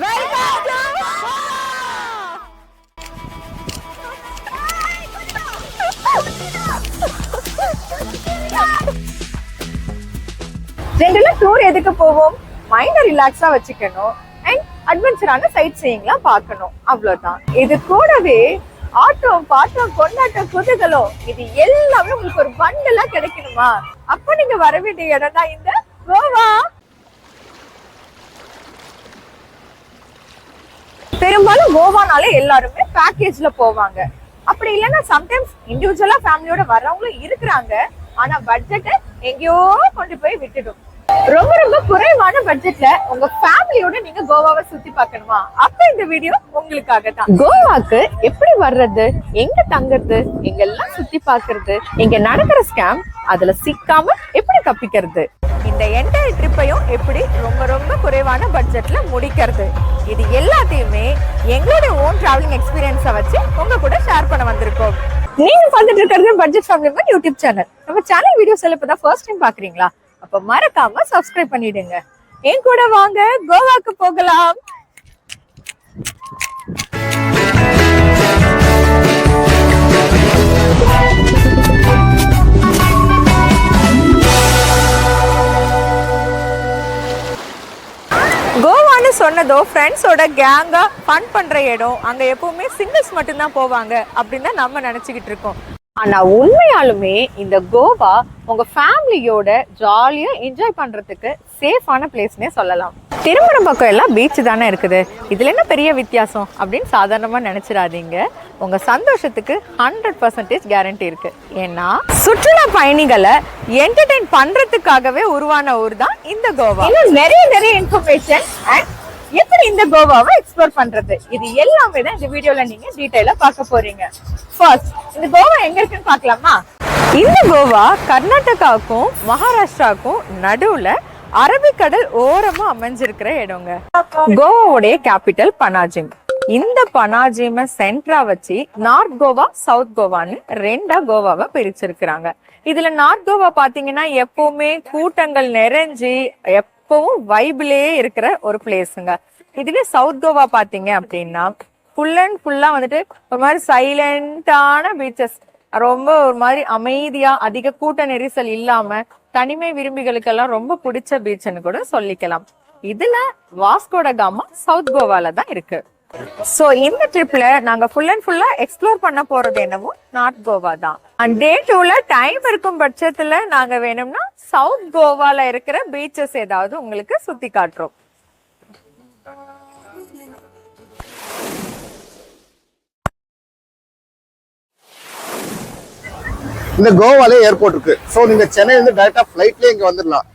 Welcome to ரெண்டுல tour எதுக்கு போவோம்? மைண்ட ரிலாக்ஸா வச்சுக்கணும் அண்ட் அட்வென்ச்சரான சைட் சீயிங்லாம் பார்க்கணும், அவ்வளவுதான். இது கூடவே ஆட்டம் பாட்டம் கொண்டாட்டம் குதூகலம் இது எல்லாமே உங்களுக்கு ஒரு பண்டலா கிடைக்கணுமா? அப்ப நீங்க வர வேண்டிய இடம் தான் இந்த கோவா. பெரும்பாலும் கோவானாலே எல்லாருமே பேக்கேஜ்ல போவாங்க. அப்படி இல்லைன்னா சம்டைம்ஸ் இண்டிவிஜுவலா ஃபேமிலியோட வர்றவங்களும் இருக்கிறாங்க. ஆனா பட்ஜெட்டை எங்கேயோ கொண்டு போய் விட்டுடும். ரொம்ப ரொம்ப குறைவான பட்ஜெட்ல உங்க ஃபேமிலியோட நீங்க கோவாவை சுத்தி பார்க்கணுமா? அப்ப இந்த வீடியோ உங்களுக்காக தான். கோவாக்கு எப்படி வர்றது, எங்க தங்குறது, எங்கெல்லாம் சுத்தி பார்க்கறது, எங்க நடக்கிற ஸ்கேம் அதுல சிக்காம எப்படி தப்பிக்கிறது, இந்த என்டையர் ட்ரிப்பையும் எப்படி ரொம்ப ரொம்ப குறைவான பட்ஜெட்ல முடிக்கிறது, இது எல்லாத்தையுமே எங்களுடைய ஓன் டிராவலிங் எக்ஸ்பீரியன்ஸை வச்சு உங்க கூட ஷேர் பண்ண வந்திருக்கோம். நீங்க பார்த்துட்டு இருக்கிறது பட்ஜெட் ஃபேமிலி யூடியூப் சேனல். நம்ம சேனல் வீடியோஸ் எல்லாம் இப்பதான் ஃபர்ஸ்ட் டைம் பாக்குறீங்களா? அப்ப மறக்காம சப்ஸ்கிரைப் பண்ணிடுங்க. என் கூட வாங்க கோவாக்கு போகலாம். கோவான்னு சொன்னதோ ஃப்ரெண்ட்ஸோட கேங்கா ஃபன் பண்ற இடம், அங்க எப்பவுமே சிங்கிள்ஸ் மட்டும்தான் போவாங்க அப்படின்னு தான் நம்ம நினைச்சுக்கிட்டு இருக்கோம். ஆனா உண்மையாலுமே இந்த கோவா உங்க ஃபேமிலியோட ஜாலியா என்ஜாய் பண்றதுக்கு சேஃபான பிளேஸ்னே சொல்லலாம். திருமணம் பக்கம் எல்லாம் பீச் தானே இருக்குது, இதுல என்ன பெரிய வித்தியாசம் அப்படின்னு சாதாரணமா நினைச்சிடாதீங்க. உங்க சந்தோஷத்துக்கு 100% கேரண்டி இருக்கு. ஏன்னா சுற்றுலா பயணிகளை என்டர்டெயின் பண்றதுக்காகவே உருவான ஊர் தான் இந்த கோவா. இன்னும் நிறைய இன்ஃபர்மேஷன் அண்ட் எப்படி இந்த கோவாவை எக்ஸ்ப்ளோர் பண்றது, இது எல்லாமே தான் இந்த வீடியோல நீங்க டீடைலா பார்க்க போறீங்க. ஃபர்ஸ்ட் இந்த கோவா எங்க இருக்குன்னு பார்க்கலாமா? இந்த கோவா கர்நாடகாவுக்கும் மகாராஷ்டிராவுக்கும் நடுவுல அரபிக்கடல் ஓரமா அமைஞ்சிருக்கிற இடங்க. கோவாவுடைய கேபிட்டல் பனாஜிம். இந்த பனாஜிமை சென்ட்ரா வச்சு நார்த் கோவா சவுத் கோவான்னு ரெண்டா கோவாவை பிரிச்சிருக்கிறாங்க. இதுல நார்த் கோவா பாத்தீங்கன்னா எப்பவுமே கூட்டங்கள் நிறைஞ்சு எப்பவும் வைபிளே இருக்கிற ஒரு பிளேஸுங்க. இதுவே சவுத் கோவா பாத்தீங்க அப்படின்னா ஃபுல் அண்ட் ஃபுல்லா வந்துட்டு ஒரு மாதிரி சைலண்டான பீச்சஸ், ரொம்ப ஒரு மாதிரி அமைதியா அதிக கூட்ட நெரிசல் இல்லாம தனிமை விரும்பிகளுக்கெல்லாம் ரொம்ப பிடிச்ச பீச்னு கூட சொல்லிக்கலாம். இதுல வாஸ்கோட காமா சவுத் கோவால தான் இருக்கு. சோ இந்த ட்ரிப்ல நாங்க ஃபுல் அண்ட் ஃபுல்லா எக்ஸ்ப்ளோர் பண்ண போறது என்னவோ நார்த் கோவா தான். அண்ட் டே 2ல டைம் இருக்கும் பட்சத்துல நாங்க வேணும்னா சவுத் கோவால இருக்கிற பீச்சஸ் ஏதாவது உங்களுக்கு சுத்தி காட்டுறோம். இந்த கோவாலே ஏர்போர்ட் இருக்கு. ஸோ நீங்க சென்னையில இருந்து டைரக்டா ஃபிளைட்லயே இங்க வந்துடலாம்.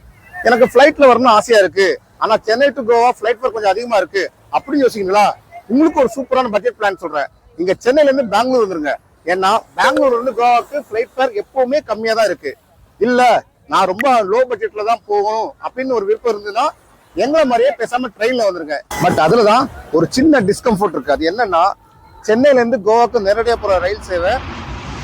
எனக்கு ஃபிளைட்ல வரணும்னு ஆசையா இருக்கு, ஆனா Chennai to Goa flight fare கொஞ்சம் அதிகமா இருக்கு அப்படின்னு யோசிக்கிறீங்களா? உங்களுக்கு ஒரு சூப்பரான பட்ஜெட் பிளான் சொல்றேன். இங்க சென்னையில இருந்து பெங்களூர் வந்துருங்க. ஏன்னா பெங்களூர்ல இருந்து கோவாக்கு ஃபிளைட் ஃபேர் எப்பவுமே கம்மியா தான் இருக்கு. இல்ல நான் ரொம்ப லோ பட்ஜெட்ல தான் போகணும் அப்படின்னு ஒரு விருப்பம் இருந்ததுன்னா எங்களை மாதிரியே பேசாம ட்ரெயின்ல வந்துருங்க. பட் அதுலதான் ஒரு சின்ன டிஸ்கம்ஃபர்ட் இருக்கு. அது என்னன்னா சென்னையில இருந்து கோவாக்கு நேரடியா போற ரயில் சேவை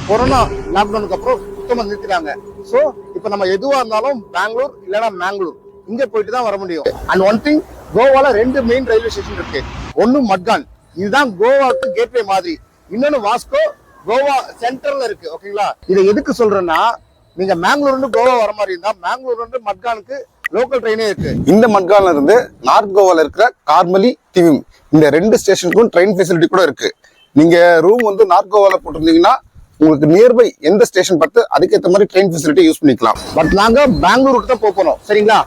கொரோனா லாக்டவுனுக்கு அப்புறம் சுத்தமா நிறுத்திட்டாங்க. சோ இப்ப நம்ம எதுவா இருந்தாலும் பெங்களூர் இல்லைன்னா மேங்களூர் இங்க போயிட்டு தான் வர முடியும். அண்ட் ஒன் திங், கோவால 2 மெயின் ரயில்வே ஸ்டேஷன் இருக்கு. ஒன்னு மட்கான், இதுதான் கோவாவுக்கு கேட்வே மாதிரி. இன்னொன்னு வாஸ்கோ, கோவா சென்டர்ல இருக்கு. ஓகேங்களா? இதை எதுக்கு சொல்றேன்னா, நீங்க மேங்களூர்ல இருந்து கோவா வர மாதிரி இருந்தா மேங்களூர்ல இருந்து மட்கானுக்கு லோக்கல் ட்ரெயினே இருக்கு. இந்த மட்கான்ல இருந்து நார்த் கோவால இருக்கிற கார்மலி, திவிம் இந்த 2 ஸ்டேஷனுக்கும் ட்ரெயின் ஃபெசிலிட்டி கூட இருக்கு. நீங்க ரூம் வந்து நார்த் கோவால போட்டிருந்தீங்கன்னா உங்களுக்கு நியர்பை எந்த ஸ்டேஷன் பார்த்து அதுக்கேற்ற மாதிரி ட்ரெயின் ஃபெசிலிட்டி யூஸ் பண்ணிக்கலாம். பட் நாங்க பெங்களூருக்கு தான் போறோம். சரிங்களா?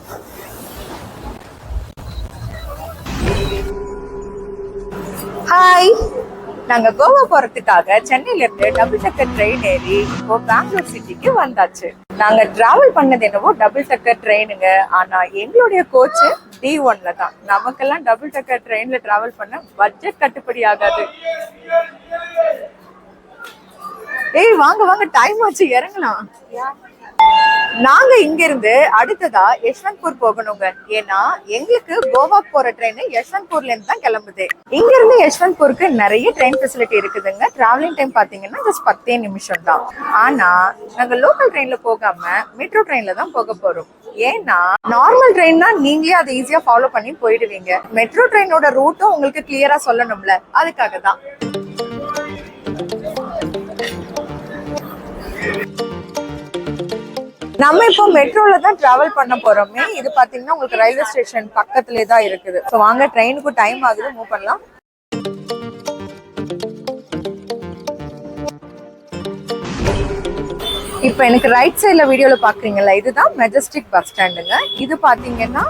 ஹாய், நாங்க கோவா போறதுக்காக சென்னையில இருந்து டபுள் டக்கர் ட்ரெயின் ஏறி இப்போ பெங்களூர் சிட்டிக்கு வந்தாச்சு. நாங்க டிராவல் பண்ணது என்னவோ டபுள் டக்கர் ட்ரெயினுங்க. ஆனா எங்களுடைய கோச் D1ல தான். நமக்கெல்லாம் டபுள் டக்கர் ட்ரெயின்ல டிராவல் பண்ண பட்ஜெட் கட்டுப்படி ஆகாது. ஏய் வாங்க வாங்க, டைம் ஆச்சு, இறங்கலாம். நாங்க இங்க இருந்து அடுத்ததா யஷ்வந்த்பூர் போகணுங்க. ஏன்னா எங்களுக்கு கோவா போற ட்ரெயின் யஷ்வந்த்பூர்ல இருந்து தான் கிளம்புது. இங்க இருந்து யஷ்வந்த்பூருக்கு நிறைய ட்ரெயின் ஃபெசிலிட்டி இருக்குதுங்க. டிராவலிங் டைம் பாத்தீங்கன்னா ஜஸ்ட் 10 நிமிஷம் தான். ஆனா நாங்க லோக்கல் ட்ரெயின்ல போகாம மெட்ரோ ட்ரெயின்ல தான் போக போறோம். ஏன்னா நார்மல் ட்ரெயின்னா நீங்களே அதை ஈஸியா ஃபாலோ பண்ணி போயிடுவீங்க. மெட்ரோ ட்ரெயினோட ரூட்டும் உங்களுக்கு கிளியரா சொல்லணும்ல, அதுக்காக தான். நம்ம இப்போ மெட்ரோல தான் டிராவல் பண்ண போறோமே. இது பாத்தீங்கன்னா உங்களுக்கு ரயில்வே ஸ்டேஷன் பக்கத்திலே தான் இருக்குது. ஸோ வாங்க, ட்ரெயினுக்கு டைம் ஆகுது, மூவ் பண்ணலாம். இப்போ எனக்கு ரைட் சைட்ல வீடியோல பாக்குறீங்கல்ல, இதுதான் மெஜஸ்டிக் பஸ் ஸ்டாண்டுங்க. இது பாத்தீங்கன்னா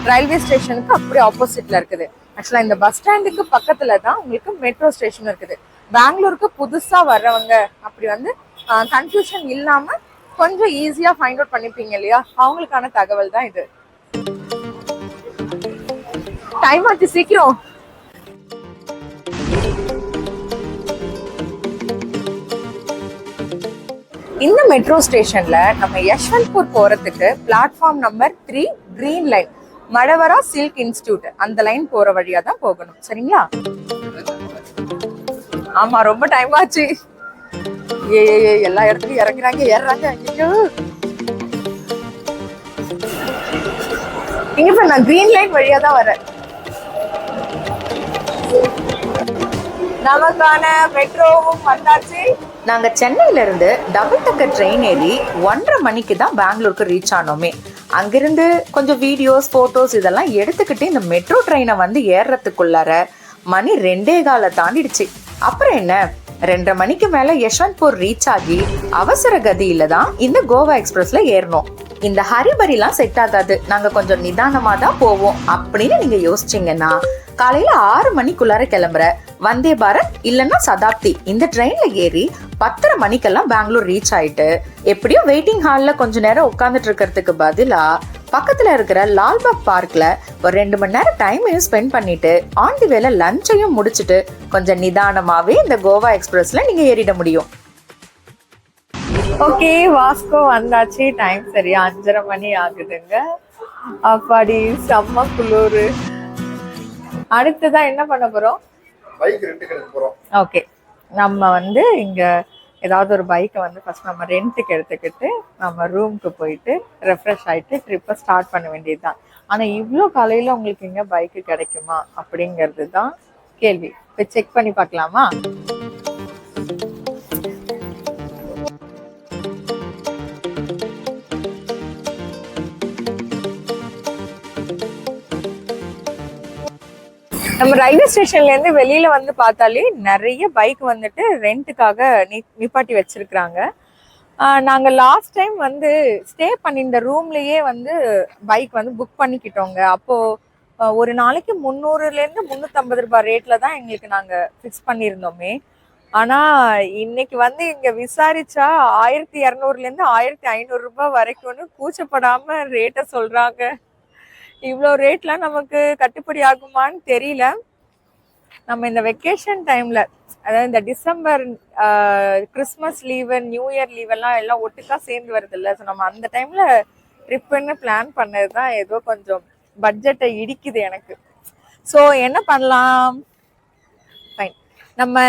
ரயில்வே ஸ்டேஷனுக்கு அப்படியே ஆப்போசிட்ல இருக்குது. ஆக்சுவலா இந்த பஸ் ஸ்டாண்டுக்கு பக்கத்துல தான் உங்களுக்கு மெட்ரோ ஸ்டேஷன் இருக்குது. பெங்களூருக்கு புதுசா வர்றவங்க அப்படி வந்து கன்ஃபியூஷன் இல்லாம கொஞ்சம் ஈஸியா ஃபைண்ட் அவுட் பண்ணிப்பீங்க இல்லையா, அவங்களுக்கான தகவல் தான் இது. டைம் ஆச்சு, சீக்கிரம். இந்த மெட்ரோ ஸ்டேஷன்ல நம்ம யஷ்வந்த்பூர் போறதுக்கு platform number 3 green line, Madavara silk institute, அந்த லைன் போற வழியா தான் போகணும். சரிங்களா? ஆமா, ரொம்ப டைம் ஆச்சு. எல்லா இடத்துலயும் இறங்குறாங்க, ஏறாங்க. ஐயோ, இங்க நான் கிரீன் லைன் வழியா தான் வரேன். நமக்கான மெட்ரோவும் வந்தாச்சு. நாங்க சென்னையில இருந்து டபுள் டக்கர் ட்ரெயின் ஏறி 1:30 மணிக்கு தான் பெங்களூருக்கு ரீச் ஆனோமே. அங்கிருந்து கொஞ்சம் வீடியோஸ், போட்டோஸ் இதெல்லாம் எடுத்துக்கிட்டு இந்த மெட்ரோ ட்ரெயினை வந்து ஏறுறதுக்குள்ளார மணி 2:15 தாண்டிடுச்சு. அப்புறம் என்ன, 2:30 மணிக்கு மேல யஷ்வந்த்பூர் ரீச் ஆகி அவசர கதியில தான் இந்த கோவா எக்ஸ்பிரஸ்ல ஏறணும். இந்த ஹரிபரிலாம் செட் ஆகாது, நாங்க கொஞ்சம் நிதானமா தான் போவோம் அப்படின்னு நீங்க யோசிச்சீங்கன்னா காலையில 6 மணிக்குள்ளார கிளம்புற வந்தே பாரத் இல்லைன்னா சதாப்தி இந்த ட்ரெயின்ல ஏறி 10:30 மணிக்கெல்லாம் பெங்களூர் ரீச் ஆயிட்டு எப்படியும் வெயிட்டிங் ஹால்ல கொஞ்ச நேரம் உட்காந்துட்டு இருக்கிறதுக்கு பதிலா பக்கத்துல இருக்கிற லால்பாக் பார்க்ல ஒரு 2 மணி நேரம் டைமையும் ஸ்பெண்ட் பண்ணிட்டு ஆன் தி வேல லஞ்சையும் முடிச்சுட்டு கொஞ்சம் நிதானமாவே இந்த கோவா எக்ஸ்பிரஸ்ல நீங்க ஏறிட முடியும். ஓகே, வாஸ்கோ வந்தாச்சு. டைம் சரியா 5:30 மணி ஆகுதுங்க. அப்பாடி செம்ம குளூரு. அடுத்ததான் என்ன பண்ண போறோம்? பைக் ரெண்டுக்கு எடுக்க போறோம். ஓகே, நம்ம வந்து இங்க ஏதாவது ஒரு பைக்கை வந்து ஃபர்ஸ்ட் நம்ம ரெண்ட்டுக்கு எடுத்துக்கிட்டு நம்ம ரூமுக்கு போயிட்டு ரெஃப்ரெஷ் ஆகிட்டு ட்ரிப்பை ஸ்டார்ட் பண்ண வேண்டியது தான். ஆனால் இவ்வளோ காலையில் உங்களுக்கு இங்கே பைக்கு கிடைக்குமா அப்படிங்கிறது தான் கேள்வி. இப்போ செக் பண்ணி பார்க்கலாமா? நம்ம ரயில்வே ஸ்டேஷன்ல இருந்து வெளியில வந்து பார்த்தாலே நிறைய பைக் வந்துட்டு ரெண்ட்டுக்காக நிப்பாட்டி வச்சிருக்கிறாங்க. நாங்க லாஸ்ட் டைம் வந்து ஸ்டே பண்ணியிருந்த ரூம்லயே வந்து பைக் வந்து புக் பண்ணிக்கிட்டோங்க. அப்போ ஒரு நாளைக்கு 300 - 350 ரூபாய் ரேட்ல தான் எங்களுக்கு நாங்க ஃபிக்ஸ் பண்ணியிருந்தோமே. ஆனா இன்னைக்கு வந்து இங்க விசாரிச்சா 1200 - 1500 ரூபாய் வரைக்கும்னு கூச்சப்படாம ரேட்டை சொல்றாங்க. இவ்வளோ ரேட்லாம் நமக்கு கட்டுப்படி ஆகுமான்னு தெரியல. நம்ம இந்த வெக்கேஷன் டைம்ல, அதாவது இந்த December Christmas leave, new year leave எல்லாம் ஒட்டுக்கா சேர்ந்து வருது இல்லை. ஸோ நம்ம அந்த டைம்ல ட்ரிப்புன்னு பிளான் பண்ணது தான் ஏதோ கொஞ்சம் பட்ஜெட்டை இடிக்குது எனக்கு. ஸோ என்ன பண்ணலாம்? ஃபைன், நம்ம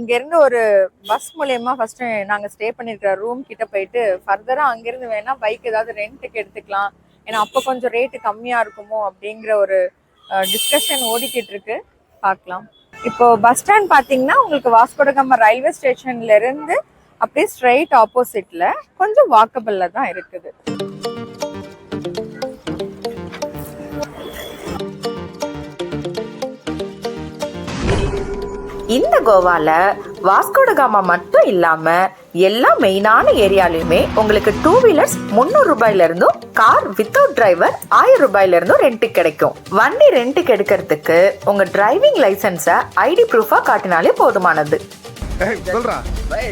இங்கேருந்து ஒரு பஸ் மூலயமா ஃபர்ஸ்ட் நாங்கள் ஸ்டே பண்ணியிருக்கிற ரூம் கிட்ட போயிட்டு ஃபர்தராக அங்கேருந்து வேணா பைக் ஏதாவது ரெண்ட்டுக்கு எடுத்துக்கலாம். ஏன்னா அப்போ கொஞ்சம் ரேட்டு கம்மியாக இருக்குமோ அப்படிங்கிற ஒரு டிஸ்கஷன் ஓடிக்கிட்டு இருக்கு. பார்க்கலாம். இப்போ பஸ் ஸ்டாண்ட் பார்த்தீங்கன்னா உங்களுக்கு வாஸ்கோடகாமா ரயில்வே ஸ்டேஷன்ல இருந்து அப்படியே ஸ்ட்ரைட் ஆப்போசிட்ல கொஞ்சம் வாக்கபிள்ல தான் இருக்குது. இந்த கோவால வாஸ்கோடகாமா மட்டும் இல்லாம எல்லா மெயினான ஏரியாலையுமே உங்களுக்கு 2 வீலர்ஸ் 300 ரூபாயில இருந்தும், கார் வித்தவுட் டிரைவர் 1000 ரூபாயில இருந்தும் ரெண்ட்டுக்கு கிடைக்கும். வண்டி ரெண்ட்டுக்கு எடுக்கிறதுக்கு உங்க டிரைவிங் லைசன்ஸை ஐடி ப்ரூஃபா காட்டினாலே போதுமானது.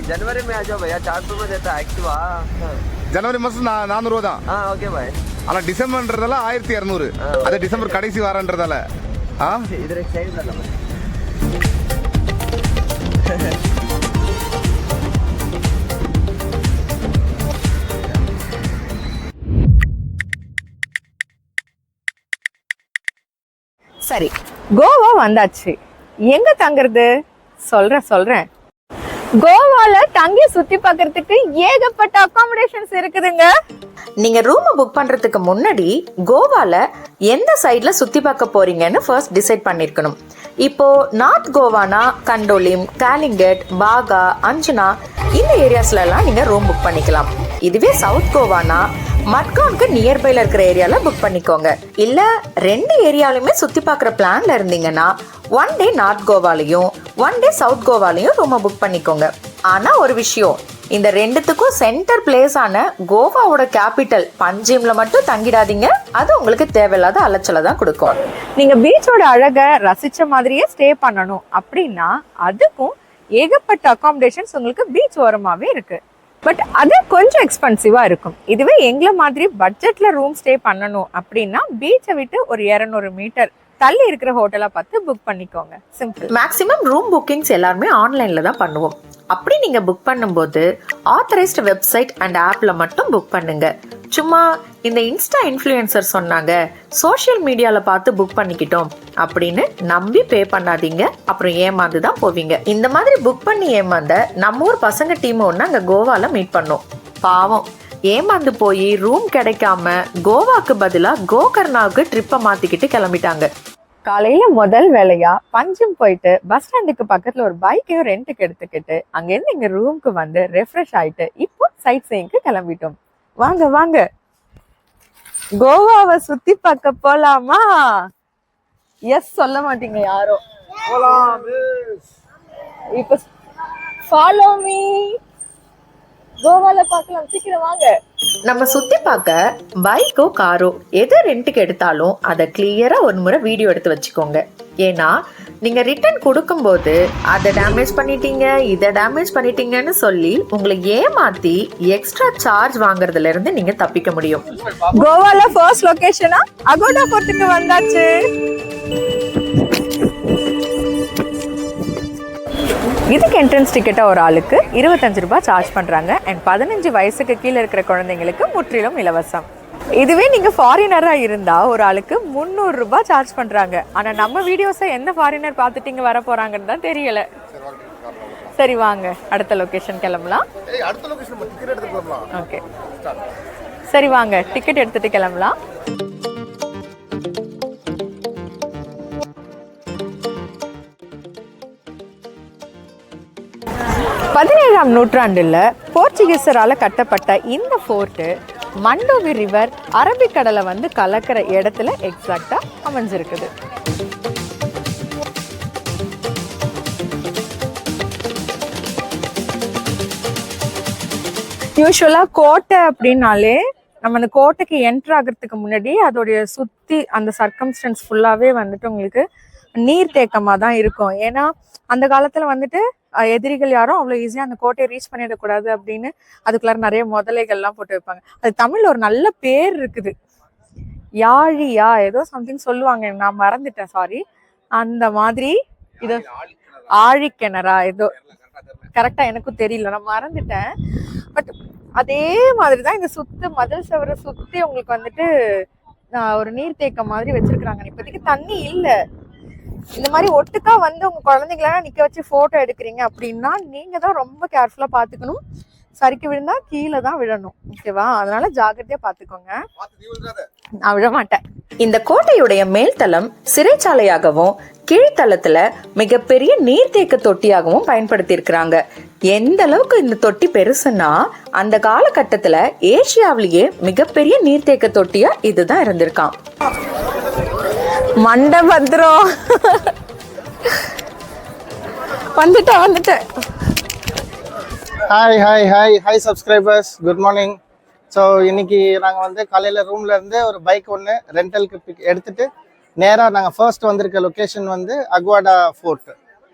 जनवरी में आ जाओ भैया, 400 में देता है एक्टिवा. ஜனவரி மாசம் 400 ரூபா தான். Okay bye. ஆனா டிசம்பர்ன்றதால 1200. அது டிசம்பர் கடைசி வாரன்றதால इधर एक साइड लगा भाई. சரி, கோவா வந்தாச்சு. எங்க தங்குறது? சொல்றேன். கோவால தங்கி சுத்தி பார்க்கிறதுக்கு ஏகப்பட்ட அகாமடேஷன்ஸ் இருக்குதுங்க. நீங்க ரூம் புக் பண்றதுக்கு முன்னாடி கோவால எந்த சைட்ல சுத்தி பார்க்க போறீங்கன்னு ஃபர்ஸ்ட் டிசைட் பண்ணிருக்கணும். இப்போ நார்த் கோவானா கண்டோலிம், காலிங்கட், பாகா, அஞ்சுனா இந்த ஏரியாஸ்ல எல்லாம் நீங்க ரூம் புக் பண்ணிக்கலாம். இதுவே சவுத் கோவானா மட்கானுக்கு நியர்பைல இருக்கிற ஏரியால புக் பண்ணிக்கோங்க. இல்ல ரெண்டு ஏரியாலுமே சுத்தி பார்க்குற பிளான்ல இருந்தீங்கன்னா ஒன் டே நார்த் கோவாலையும் ஒன் டே சவுத் கோவாலையும் ரூமை புக் பண்ணிக்கோங்க. ஆனா ஒரு விஷயம், இந்த ரெண்டுத்துக்கும் சென்டர் பிளேஸ் ஆன கோவாவோட கேபிட்டல் பஞ்சிம்ல மட்டும் தங்கிடாதீங்க. அது உங்களுக்கு தேவையில்லாத அலைச்சலை தான் கொடுக்கும். நீங்க பீச்சோட அழகை ரசிச்ச மாதிரியே ஸ்டே பண்ணணும் அப்படின்னா அதுக்கும் ஏகப்பட்ட அகாமடேஷன்ஸ் உங்களுக்கு பீச் ஓரமாவே இருக்கு. பட் அது கொஞ்சம் எக்ஸ்பென்சிவா இருக்கும். இதுவே எங்களை மாதிரி பட்ஜெட்ல ரூம் ஸ்டே பண்ணணும் அப்படின்னா பீச்சை விட்டு ஒரு 200 மீட்டர் தள்ளி இருக்கிற ஹோட்டலா பார்த்து புக் பண்ணிக்கோங்க. சிம்பிள். மேக்ஸிமம் ரூம் புக்கிங்ஸ் எல்லாருமே ஆன்லைன்ல தான் பண்ணுவோம். அப்படி நீங்க புக் பண்ணும்போது ஆத்தரைஸ்டு வெப்சைட் அண்ட் ஆப்ல மட்டும் புக் பண்ணுங்க. சும்மா இந்த இன்ஸ்டா இன்ஃப்ளூயன்சர் சொன்னாங்க, சோஷியல் மீடியால பார்த்து புக் பண்ணிக்கிட்டோம் அப்படின்னு நம்பி பே பண்ணாதீங்க. அப்புறம் ஏமாந்து தான் போவீங்க. இந்த மாதிரி புக் பண்ணி ஏமாந்த நம்ம ஊர் பசங்க டீம் ஒன்று அங்கே கோவால மீட் பண்ணோம். பாவம், ஏமாந்து போய் ரூம் கிடைக்காம கோவாக்கு பதிலா கோகர்னாவுக்கு ட்ரிப்பை மாத்திக்கிட்டு கிளம்பிட்டாங்க. காலையில முதல் வேலையா பஞ்சும் போயிட்டு பஸ் ஸ்டாண்டுக்கு பக்கத்துல ஒரு பைக்கையும் ரெண்டுக்கு எடுத்துக்கிட்டு அங்கிருந்து எங்க ரூமுக்கு வந்து ரெஃப்ரெஷ் ஆயிட்டு இப்போ சைட் சீயிங்க்கு கிளம்பிட்டோம். வாங்க கோவாவை சுத்தி பார்க்க போலாமா? எஸ் சொல்ல மாட்டீங்க யாரும். இப்ப ஃபாலோ மீ. கோவால பார்க்கலாம், சீக்கிரம் வாங்க. நம்ம சுத்தி பார்க்க பைக்கோ காரோ எது ரெண்டுக்கு எடுத்தாலும் அதை கிளியரா ஒரு முறை வீடியோ எடுத்து வச்சுக்கோங்க. ஏன்னா நீங்க ரிட்டர்ன் கொடுக்கும்போது அதை டேமேஜ் பண்ணிட்டீங்க, இதை டேமேஜ் பண்ணிட்டீங்கன்னு சொல்லி உங்களை ஏமாத்தி எக்ஸ்ட்ரா சார்ஜ் வாங்குறதுல இருந்து நீங்க தப்பிக்க முடியும். கோவால ஃபர்ஸ்ட் லொகேஷனா அகோடா போர்ட்டுக்கு வந்தாச்சு. இதுக்கு என்ட்ரன்ஸ் டிக்கெட்டை ஒரு ஆளுக்கு 25 ரூபாய் சார்ஜ் பண்ணுறாங்க. அண்ட் 15 வயசுக்கு கீழே இருக்கிற குழந்தைங்களுக்கு முற்றிலும் இலவசம். இதுவே நீங்கள் ஃபாரினராக இருந்தால் ஒரு ஆளுக்கு 300 ரூபாய் சார்ஜ் பண்ணுறாங்க. ஆனால் நம்ம வீடியோஸை எந்த ஃபாரினர் பார்த்துட்டு வர போகிறாங்கன்னு தான் தெரியலை. சரி வாங்க அடுத்த லொக்கேஷன் கிளம்பலாம். ஓகே சரி வாங்க டிக்கெட் எடுத்துகிட்டு கிளம்பலாம். 17ஆம் நூற்றாண்டுல போர்ச்சுகீசரால கட்டப்பட்ட இந்த ஃபோர்ட்டு மண்டோவி ரிவர் அரபிக்கடலை வந்து கலக்கிற இடத்துல எக்ஸாக்டா அமைஞ்சிருக்குது. யூஸ்வலா கோட்டை அப்படின்னாலே நம்ம அந்த கோட்டைக்கு என்டர் ஆகிறதுக்கு முன்னாடி அதோடைய சுத்தி அந்த சர்க்கம்ஸ்டன்ஸ் ஃபுல்லாவே வந்துட்டு உங்களுக்கு நீர்த்தேக்கமா தான் இருக்கும். ஏன்னா அந்த காலத்துல வந்துட்டு எதிரிகள் யாரும் அவ்வளவு ஈஸியா அந்த கோட்டையை ரீச் பண்ணிடக்கூடாது அப்படின்னு அதுக்குள்ளார நிறைய முதலைகள்லாம் போட்டு வைப்பாங்க. அது தமிழ்ல ஒரு நல்ல பேர் இருக்குது, யாழியா ஏதோ சம்திங் சொல்லுவாங்க, நான் மறந்துட்டேன், சாரி. அந்த மாதிரி இது ஆழிக்கிணறா ஏதோ கரெக்டா எனக்கும் தெரியல, நான் மறந்துட்டேன். பட் அதே மாதிரிதான் இந்த மதில் சவரை சுத்தி உங்களுக்கு வந்துட்டு ஒரு நீர்த்தேக்கம் மாதிரி வச்சிருக்காங்க. இப்போதைக்கு தண்ணி இல்லை. இந்த மாதிரி ஒட்டுக்கா வந்து உங்க குழந்தைங்களெல்லாம் நிக்க வச்சு போட்டோ எடுக்கிறீங்க அப்படின்னா நீங்க தான் ரொம்ப கேர்ஃபுல்லா பாத்துக்கணும். சரிக்கு விழுந்தா கீழே தான் விழணும், ஓகேவா? அதனால ஜாக்கிரதையா பாத்துக்கோங்க. நான் விழ மாட்டேன். இந்த கோட்டையுடைய மேல்தளம் சிறைச்சாலையாகவும் கீழ்த்தளத்துல மிகப்பெரிய நீர்த்தேக்க தொட்டியாகவும் பயன்படுத்தி இருக்கிறாங்க. எந்த அளவுக்கு இந்த தொட்டி பெருசுன்னா அந்த காலகட்டத்துல ஏசியாவிலேயே மிகப்பெரிய நீர்த்தேக்க தொட்டியா இதுதான் இருந்திருக்கான். மண்டபத்ரம் வந்துட்டேன். Hi subscribers, good morning. So இன்னைக்கு நாங்கள் வந்து காலையில் ரூம்ல இருந்து ஒரு பைக் ஒன்று ரெண்டலுக்கு எடுத்துட்டு நேராக நாங்கள் ஃபர்ஸ்ட் வந்திருக்க லொக்கேஷன் வந்து அக்வாடா ஃபோர்ட்.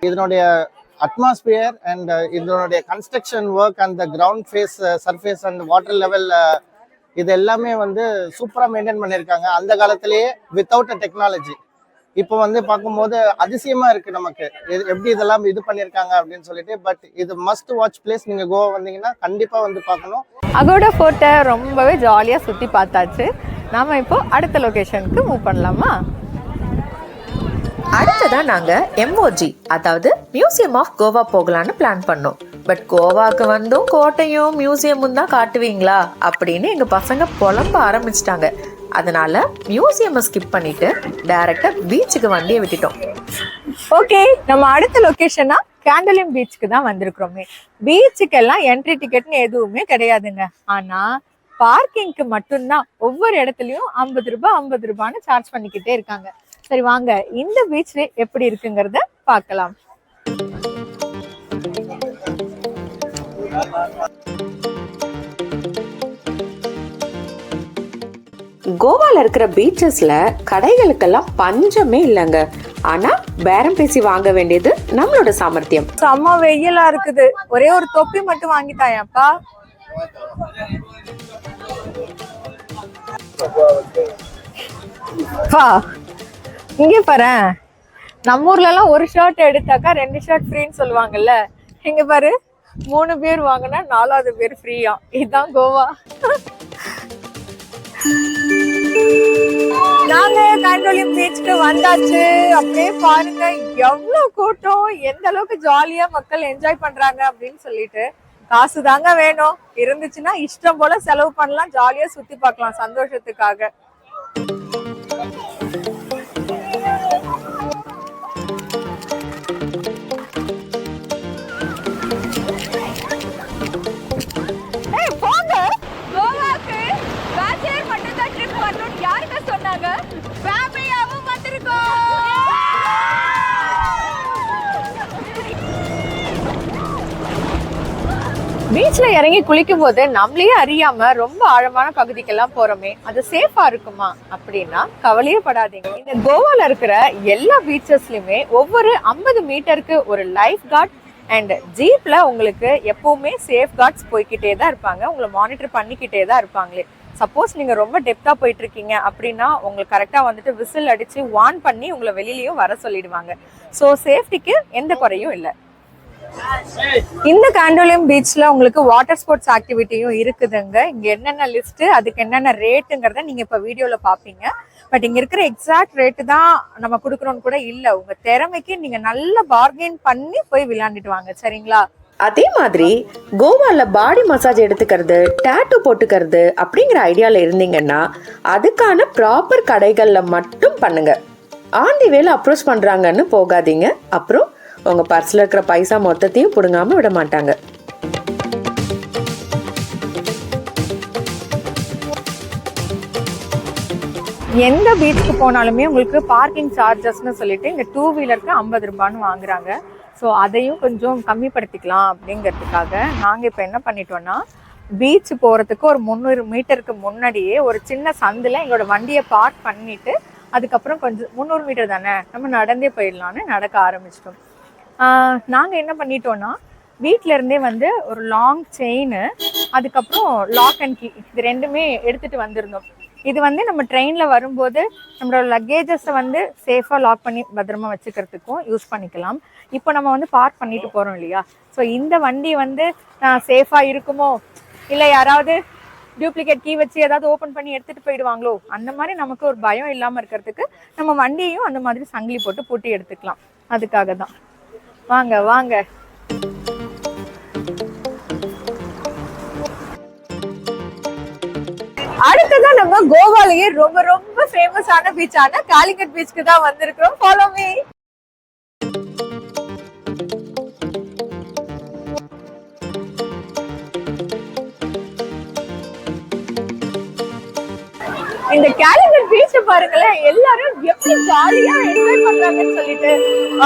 இதனுடைய அட்மாஸ்பியர் அண்ட் இதனுடைய construction work and the ground face surface and water level இது எல்லாமே வந்து சூப்பராக மெயின்டைன் பண்ணியிருக்காங்க அந்த காலத்திலேயே வித்தவுட் அ டெக்னாலஜி. இப்போ வந்து பார்க்கும்போது அதிசயமா இருக்கு நமக்கு எப்படி இதெல்லாம் இது பண்ணியிருக்காங்க அப்படின்னு சொல்லிட்டு. பட் இது மஸ்ட் வாட்ச் பிளேஸ். நீங்க கோவா வந்தீங்கன்னா கண்டிப்பா வந்து பார்க்கணும். அகோடா ஃபோர்ட்டை ரொம்பவே ஜாலியா சுத்தி பார்த்தாச்சு. நாம இப்போ அடுத்த லொகேஷனுக்கு மூவ் பண்ணலாமா? தான் நாங்க MOG அதாவது மியூசியம் ஆஃப் கோவா போகலான்னு பிளான் பண்ணோம். பட் கோவாக்கு வந்தும் கோட்டையும் மியூசியமும் தான் காட்டுவீங்களா அப்படின்னு எங்க பசங்க புலம்ப ஆரம்பிச்சிட்டாங்க. அதனால மியூசியம் ஸ்கிப் பண்ணிட்டு டைரக்டா பீச்சுக்கு வண்டியை விட்டுட்டோம். ஓகே, நம்ம அடுத்த லொகேஷனா கேண்டலிம் பீச்சுக்கு தான் வந்திருக்கிறோமே. பீச்சுக்கெல்லாம் என்ட்ரி டிக்கெட்னு எதுவுமே கிடையாதுங்க. ஆனா பார்க்கிங்க்கு மட்டும்தான் ஒவ்வொரு இடத்துலயும் 50 ரூபாய் 50 ரூபான்னு சார்ஜ் பண்ணிக்கிட்டே இருக்காங்க. சரி வாங்க இந்த பீச் எப்படி இருக்குங்கிறத பார்க்கலாம். கோவால இருக்கிற பீச்சஸ்ல கடைகளுக்கெல்லாம் பஞ்சமே இல்லைங்க. ஆனா பேரம் பேசி வாங்க வேண்டியது நம்மளோட சாமர்த்தியம். செம்ம வெயிலா இருக்குது. ஒரே ஒரு தொப்பி மட்டும் வாங்கிட்டாயாப்பா. இங்க பாரு, நம்ம ஊர்ல எல்லாம் ஒரு ஷர்ட் எடுத்தாக்கா 2 ஷர்ட் ஃப்ரீன்னு சொல்லுவாங்கல்ல. இங்க பாரு 3 பேர் வாங்கினா 4வது பேர் ஃப்ரீயா. இதுதான் கோவா. நாங்க கேண்டலிம் பீச்சுக்கு வந்தாச்சு. அப்படியே பாருங்க எவ்வளவு கூட்டம், எந்த அளவுக்கு ஜாலியா மக்கள் என்ஜாய் பண்றாங்க அப்படின்னு சொல்லிட்டு. காசு தாங்க வேணும், இருந்துச்சுன்னா இஷ்டம் போல செலவு பண்ணலாம், ஜாலியா சுத்தி பார்க்கலாம் சந்தோஷத்துக்காக. பீச்ல இறங்கி குளிக்கும் போது நம்மளே அறியாம ரொம்ப ஆழமான பகுதிக்கெல்லாம் போறோமே, அது சேஃபா இருக்குமா அப்படின்னா கவலையே படாதீங்க. இந்த கோவால இருக்கிற எல்லா பீச்சஸ்லயுமே ஒவ்வொரு 50 மீட்டருக்கு ஒரு லைஃப் கார்ட் அண்ட் ஜீப்ல உங்களுக்கு எப்பவுமே சேஃப் கார்ட்ஸ் போய்கிட்டே தான் இருப்பாங்க. உங்களை மானிட்டர் பண்ணிக்கிட்டே தான் இருப்பாங்களே. சப்போஸ் நீங்க ரொம்ப டெப்தா போயிட்டு இருக்கீங்க அப்படின்னா உங்களுக்கு கரெக்டா வந்துட்டு விசில் அடிச்சு வார்ன் பண்ணி உங்களை வெளியிலயும் வர சொல்லிடுவாங்க. ஸோ சேஃப்டிக்கு எந்த குறையும் இல்லை. இந்த கேண்டலிம் பீச்ல உங்களுக்கு வாட்டர் ஸ்போர்ட்ஸ் ஆக்டிவிட்டியும் இருக்குதுங்க. இங்க என்னென்ன லிஸ்ட், அதுக்கு என்னென்ன ரேட்டுங்கிறத நீங்க இப்ப வீடியோல பாப்பீங்க. பட் இங்க இருக்கிற எக்ஸாக்ட் ரேட்டு தான் நம்ம கொடுக்கணும்னு கூட இல்ல. உங்க திறமைக்கு நீங்க நல்ல பார்கெயின் பண்ணி போய் விளையாண்டுட்டு வாங்க, சரிங்களா? அதே மாதிரி கோவால பாடி மசாஜ் எடுத்துக்கிறது, டாட்டூ போட்டுக்கிறது அப்படிங்கிற ஐடியால இருந்தீங்கன்னா அதுக்கான ப்ராப்பர் கடைகள்ல மட்டும் பண்ணுங்க. ஆண்டி வேலை அப்ரோச் பண்றாங்கன்னு போகாதீங்க. அப்புறம் உங்க பர்ஸ்ல இருக்கிற பைசா மொத்தத்தையும் புடுங்காம விட மாட்டாங்க. எந்த பீச்சுக்கு போனாலுமே உங்களுக்கு பார்க்கிங் சார்ஜஸ்ன்னு சொல்லிட்டு இங்க 2 வீலருக்கு 50 ரூபான்னு வாங்குறாங்க. ஸோ அதையும் கொஞ்சம் கம்மிப்படுத்திக்கலாம் அப்படிங்கிறதுக்காக நாங்கள் இப்போ என்ன பண்ணிட்டோம்னா, பீச் போகிறதுக்கு ஒரு 300 மீட்டருக்கு முன்னாடியே ஒரு சின்ன சந்தில் எங்களோட வண்டியை பார்க் பண்ணிட்டு அதுக்கப்புறம் கொஞ்சம் 300 மீட்டர் தானே நம்ம நடந்தே போயிடலான்னு நடக்க ஆரம்பிச்சிட்டோம். நாங்கள் என்ன பண்ணிட்டோம்னா, வீட்டிலேருந்தே வந்து ஒரு லாங் செயின், அதுக்கப்புறம் லாக் அண்ட் கீ, இது ரெண்டுமே எடுத்துகிட்டு வந்திருந்தோம். இது வந்து நம்ம ட்ரெயினில் வரும்போது நம்மளோட லக்கேஜஸை வந்து சேஃபாக லாக் பண்ணி பத்திரமா வச்சுக்கிறதுக்கும் யூஸ் பண்ணிக்கலாம். இப்போ நம்ம வந்து பார்க் பண்ணிட்டு போகிறோம் இல்லையா, ஸோ இந்த வண்டி வந்து சேஃபாக இருக்குமோ, இல்லை யாராவது டூப்ளிகேட் கீ வச்சு ஏதாவது ஓப்பன் பண்ணி எடுத்துகிட்டு போயிடுவாங்களோ, அந்த மாதிரி நமக்கு ஒரு பயம் இல்லாமல் இருக்கிறதுக்கு நம்ம வண்டியையும் அந்த மாதிரி சங்கிலி போட்டு பூட்டி எடுத்துக்கலாம். அதுக்காக தான். வாங்க வாங்க. அடுத்ததான் நம்ம கோவாலேயே ரொம்ப ரொம்ப ஃபேமஸான பீச்சான காலிகட் பீச்சுக்கு தான் வந்திருக்கிறோம். Follow me. இந்த காலிகட் பீச்சை பாருங்களேன், எல்லாரும் எப்படி ஜாலியா என்ஜாய் பண்றாங்கன்னு சொல்லிட்டு.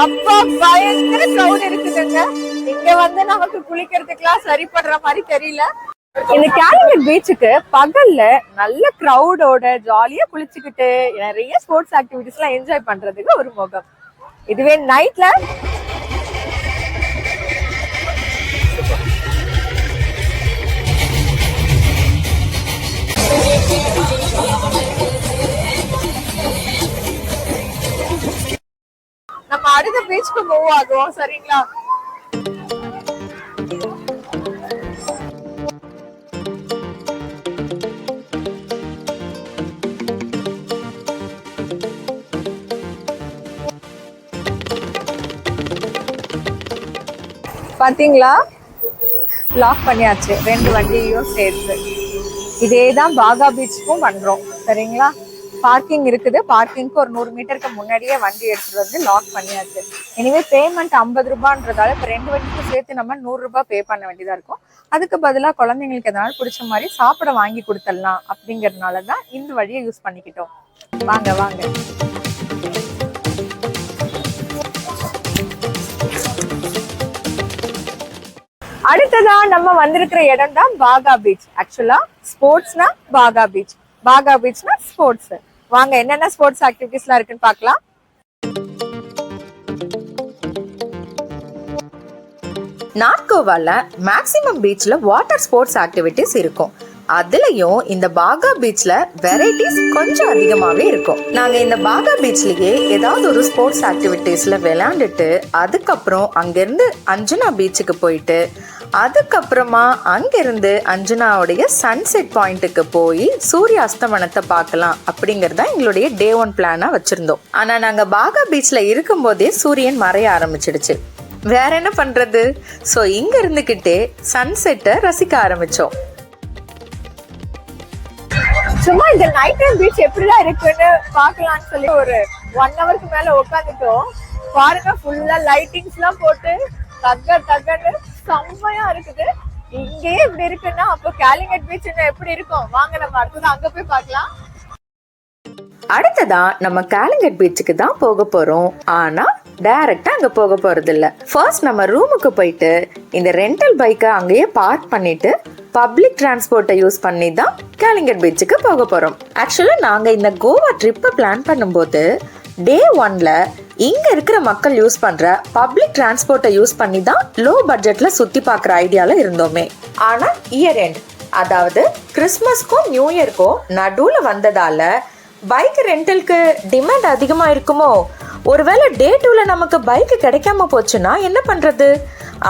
அப்பா பயங்கர கிரவுட் இருக்குதுங்க. இங்க வந்து நமக்கு குளிக்கிறதுக்கெல்லாம் சரி பண்ற மாதிரி தெரியல. இந்த காலிகட் பீச்சுக்கு பகல்ல நல்ல கிரவுடோட ஜாலியா குளிச்சுக்கிட்டு நிறைய ஸ்போர்ட்ஸ் ஆக்டிவிட்டிஸ் எல்லாம் என்ஜாய் பண்றதுக்கு ஒரு முகம். இதுவே நைட்ல நம்ம அடுத்த பீச்சுக்கு மூவ் ஆகுவோம், சரிங்களா? பாத்தீங்களா, லாக் பண்ணியாச்சு 2 வண்டியையும் சேர்த்து. இதே தான் பாகா பீச்சுக்கும் பண்றோம். சரிங்களா, பார்க்கிங் இருக்குது. பார்க்கிங்க்கு ஒரு 100 மீட்டருக்கு முன்னாடியே வண்டி எடுத்துட்டு வந்து லாக் பண்ணியாச்சு. இனிமே பேமெண்ட் 50 ரூபான்றதால இப்ப 2 வண்டிக்கும் சேர்த்து நம்ம 100 ரூபாய் பே பண்ண வேண்டியதா இருக்கும். அதுக்கு பதிலாக குழந்தைங்களுக்கு எதனால பிடிச்ச மாதிரி சாப்பிட வாங்கி கொடுத்துடலாம் அப்படிங்கறதுனாலதான் இந்த வழியை யூஸ் பண்ணிக்கிட்டோம். வாங்க வாங்க. அடுத்ததா நம்ம வந்திருக்கிற இடம் தான் பாகா பீச். ஆக்சுவலா ஸ்போர்ட்ஸ்னா பாகா பீச், பாகா பீச்னா ஸ்போர்ட்ஸ். வாங்க என்னென்ன ஸ்போர்ட்ஸ் ஆக்டிவிட்டிஸ்லாம் இருக்குன்னு பார்க்கலாம். நார்த் கோவால மேக்ஸிமம் பீச்ல வாட்டர் ஸ்போர்ட்ஸ் ஆக்டிவிட்டிஸ் இருக்கும். அதுலயும் இந்த பாகா பீச்ல வெரைட்டிஸ் கொஞ்சம் அதிகமாவே இருக்கும். நாங்க இந்த பாகா பீச்லயே ஏதாவது ஒரு ஸ்போர்ட்ஸ் ஆக்டிவிட்டிஸ்ல விளையாண்டுட்டு அதுக்கப்புறம் அங்கிருந்து அஞ்சுனா பீச்சுக்கு போயிட்டு அதுக்கப்புறமா அங்கிருந்து அஞ்சுனாவுடைய சன்செட் பாயிண்ட்டுக்கு போய் சூரிய அஸ்தமனத்தை பார்க்கலாம் அப்படிங்கறத எங்களுடைய டே 1 பிளானா வச்சிருந்தோம். ஆனா நாங்க பாகா பீச்ல இருக்கும் போதே சூரியன் மறைய ஆரம்பிச்சிடுச்சு. வேற என்ன பண்றது? சோ இங்க இருந்துகிட்டே சன்செட்டை ரசிக்க ஆரம்பிச்சோம். சும்மா இந்த நைட் டைம் பீச் எப்படிதான் இருக்குன்னு பாக்கலாம்னு சொல்லி ஒரு 1 ஹவருக்கு மேல உட்காந்துட்டோம். பாருங்க, ஃபுல்லா லைட்டிங்ஸ் எல்லாம் போட்டு தகன்னு செம்மையா இருக்குது. இங்கேயே இப்படி இருக்குன்னா அப்போ கேலிங்கட் பீச் எப்படி இருக்கும்? வாங்க நம்ம அடுத்தது அங்க போய் பார்க்கலாம். அடுத்ததா நம்ம கேலிங்கட் பீச்சுக்கு தான் போக போறோம். ஆனா டைரக்டா அங்க போக போறது இல்ல. ஃபர்ஸ்ட் நம்ம ரூமுக்கு போயிட்டு இந்த ரெண்டல் பைக்கை அங்கேயே பார்க் பண்ணிட்டு பப்ளிக் டிரான்ஸ்போர்ட்டை யூஸ் பண்ணி தான் கேலிங்கட் பீச்சுக்கு போக போறோம். ஆக்சுவலா நாங்க இந்த கோவா ட்ரிப்பை பிளான் பண்ணும்போது டே 1ல இங்க இருக்கிற மக்கள் யூஸ் பண்ற பப்ளிக் டிரான்ஸ்போர்ட்டை யூஸ் பண்ணி தான் லோ பட்ஜெட்ல சுத்தி பார்க்குற ஐடியால இருந்தோமே. ஆனா இயர் எண்ட், அதாவது கிறிஸ்மஸ்க்கும் நியூ இயர்க்கும் நடுவுல வந்ததால பைக் ரெண்டலுக்கு டிமாண்ட் அதிகமா இருக்குமோ, ஒருவேளை டே 2ல நமக்கு பைக் கிடைக்காம போச்சுன்னா என்ன பண்றது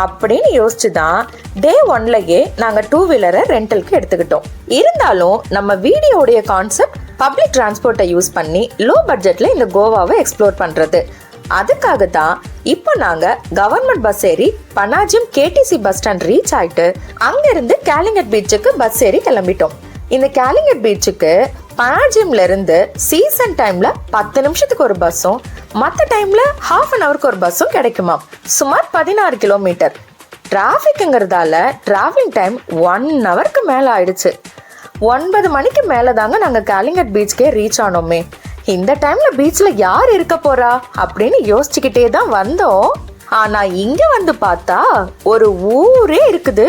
அப்படின்னு யோசிச்சுதான் டே 1லயே நாங்க 2 வீலரை ரெண்டலுக்கு எடுத்துக்கிட்டோம். இருந்தாலும் நம்ம வீடியோடைய கான்செப்ட் பப்ளிக் டிரான்ஸ்போர்ட்டை யூஸ் பண்ணி லோ பட்ஜெட்ல இந்த கோவாவை எக்ஸ்ப்ளோர் பண்றது. அதுக்காக தான் இப்போ நாங்க கவர்மெண்ட் பஸ் ஏறி பனாஜிம் கேடிசி பஸ் ஸ்டாண்ட் ரீச் ஆயிட்டு அங்கிருந்து கேலிங்கட் பீச்சுக்கு பஸ் ஏறி கிளம்பிட்டோம். இந்த கேலிங்கட் பீச்சுக்கு பனாஜிம்ல இருந்து சீசன் டைம்ல 10 நிமிஷத்துக்கு ஒரு பஸ்ஸும் மற்ற டைம்ல ½ அன் ஹவருக்கு ஒரு பஸ்ஸும் கிடைக்குமா. சுமார் 16 கிலோமீட்டர். டிராஃபிக்ங்கிறதால டிராவலிங் டைம் 1 ஹவருக்கு மேல ஆயிடுச்சு. 9 மணிக்கு மேல தாங்க நாங்க கேலிங்கட் பீச்சுக்கே ரீச் ஆனோமே. இந்த டைம்ல பீச்ல யார் இருக்க போறா அப்படின்னு யோசிச்சுக்கிட்டே தான் வந்தோம். ஆனா இங்க வந்து பார்த்தா ஒரு ஊரே இருக்குது.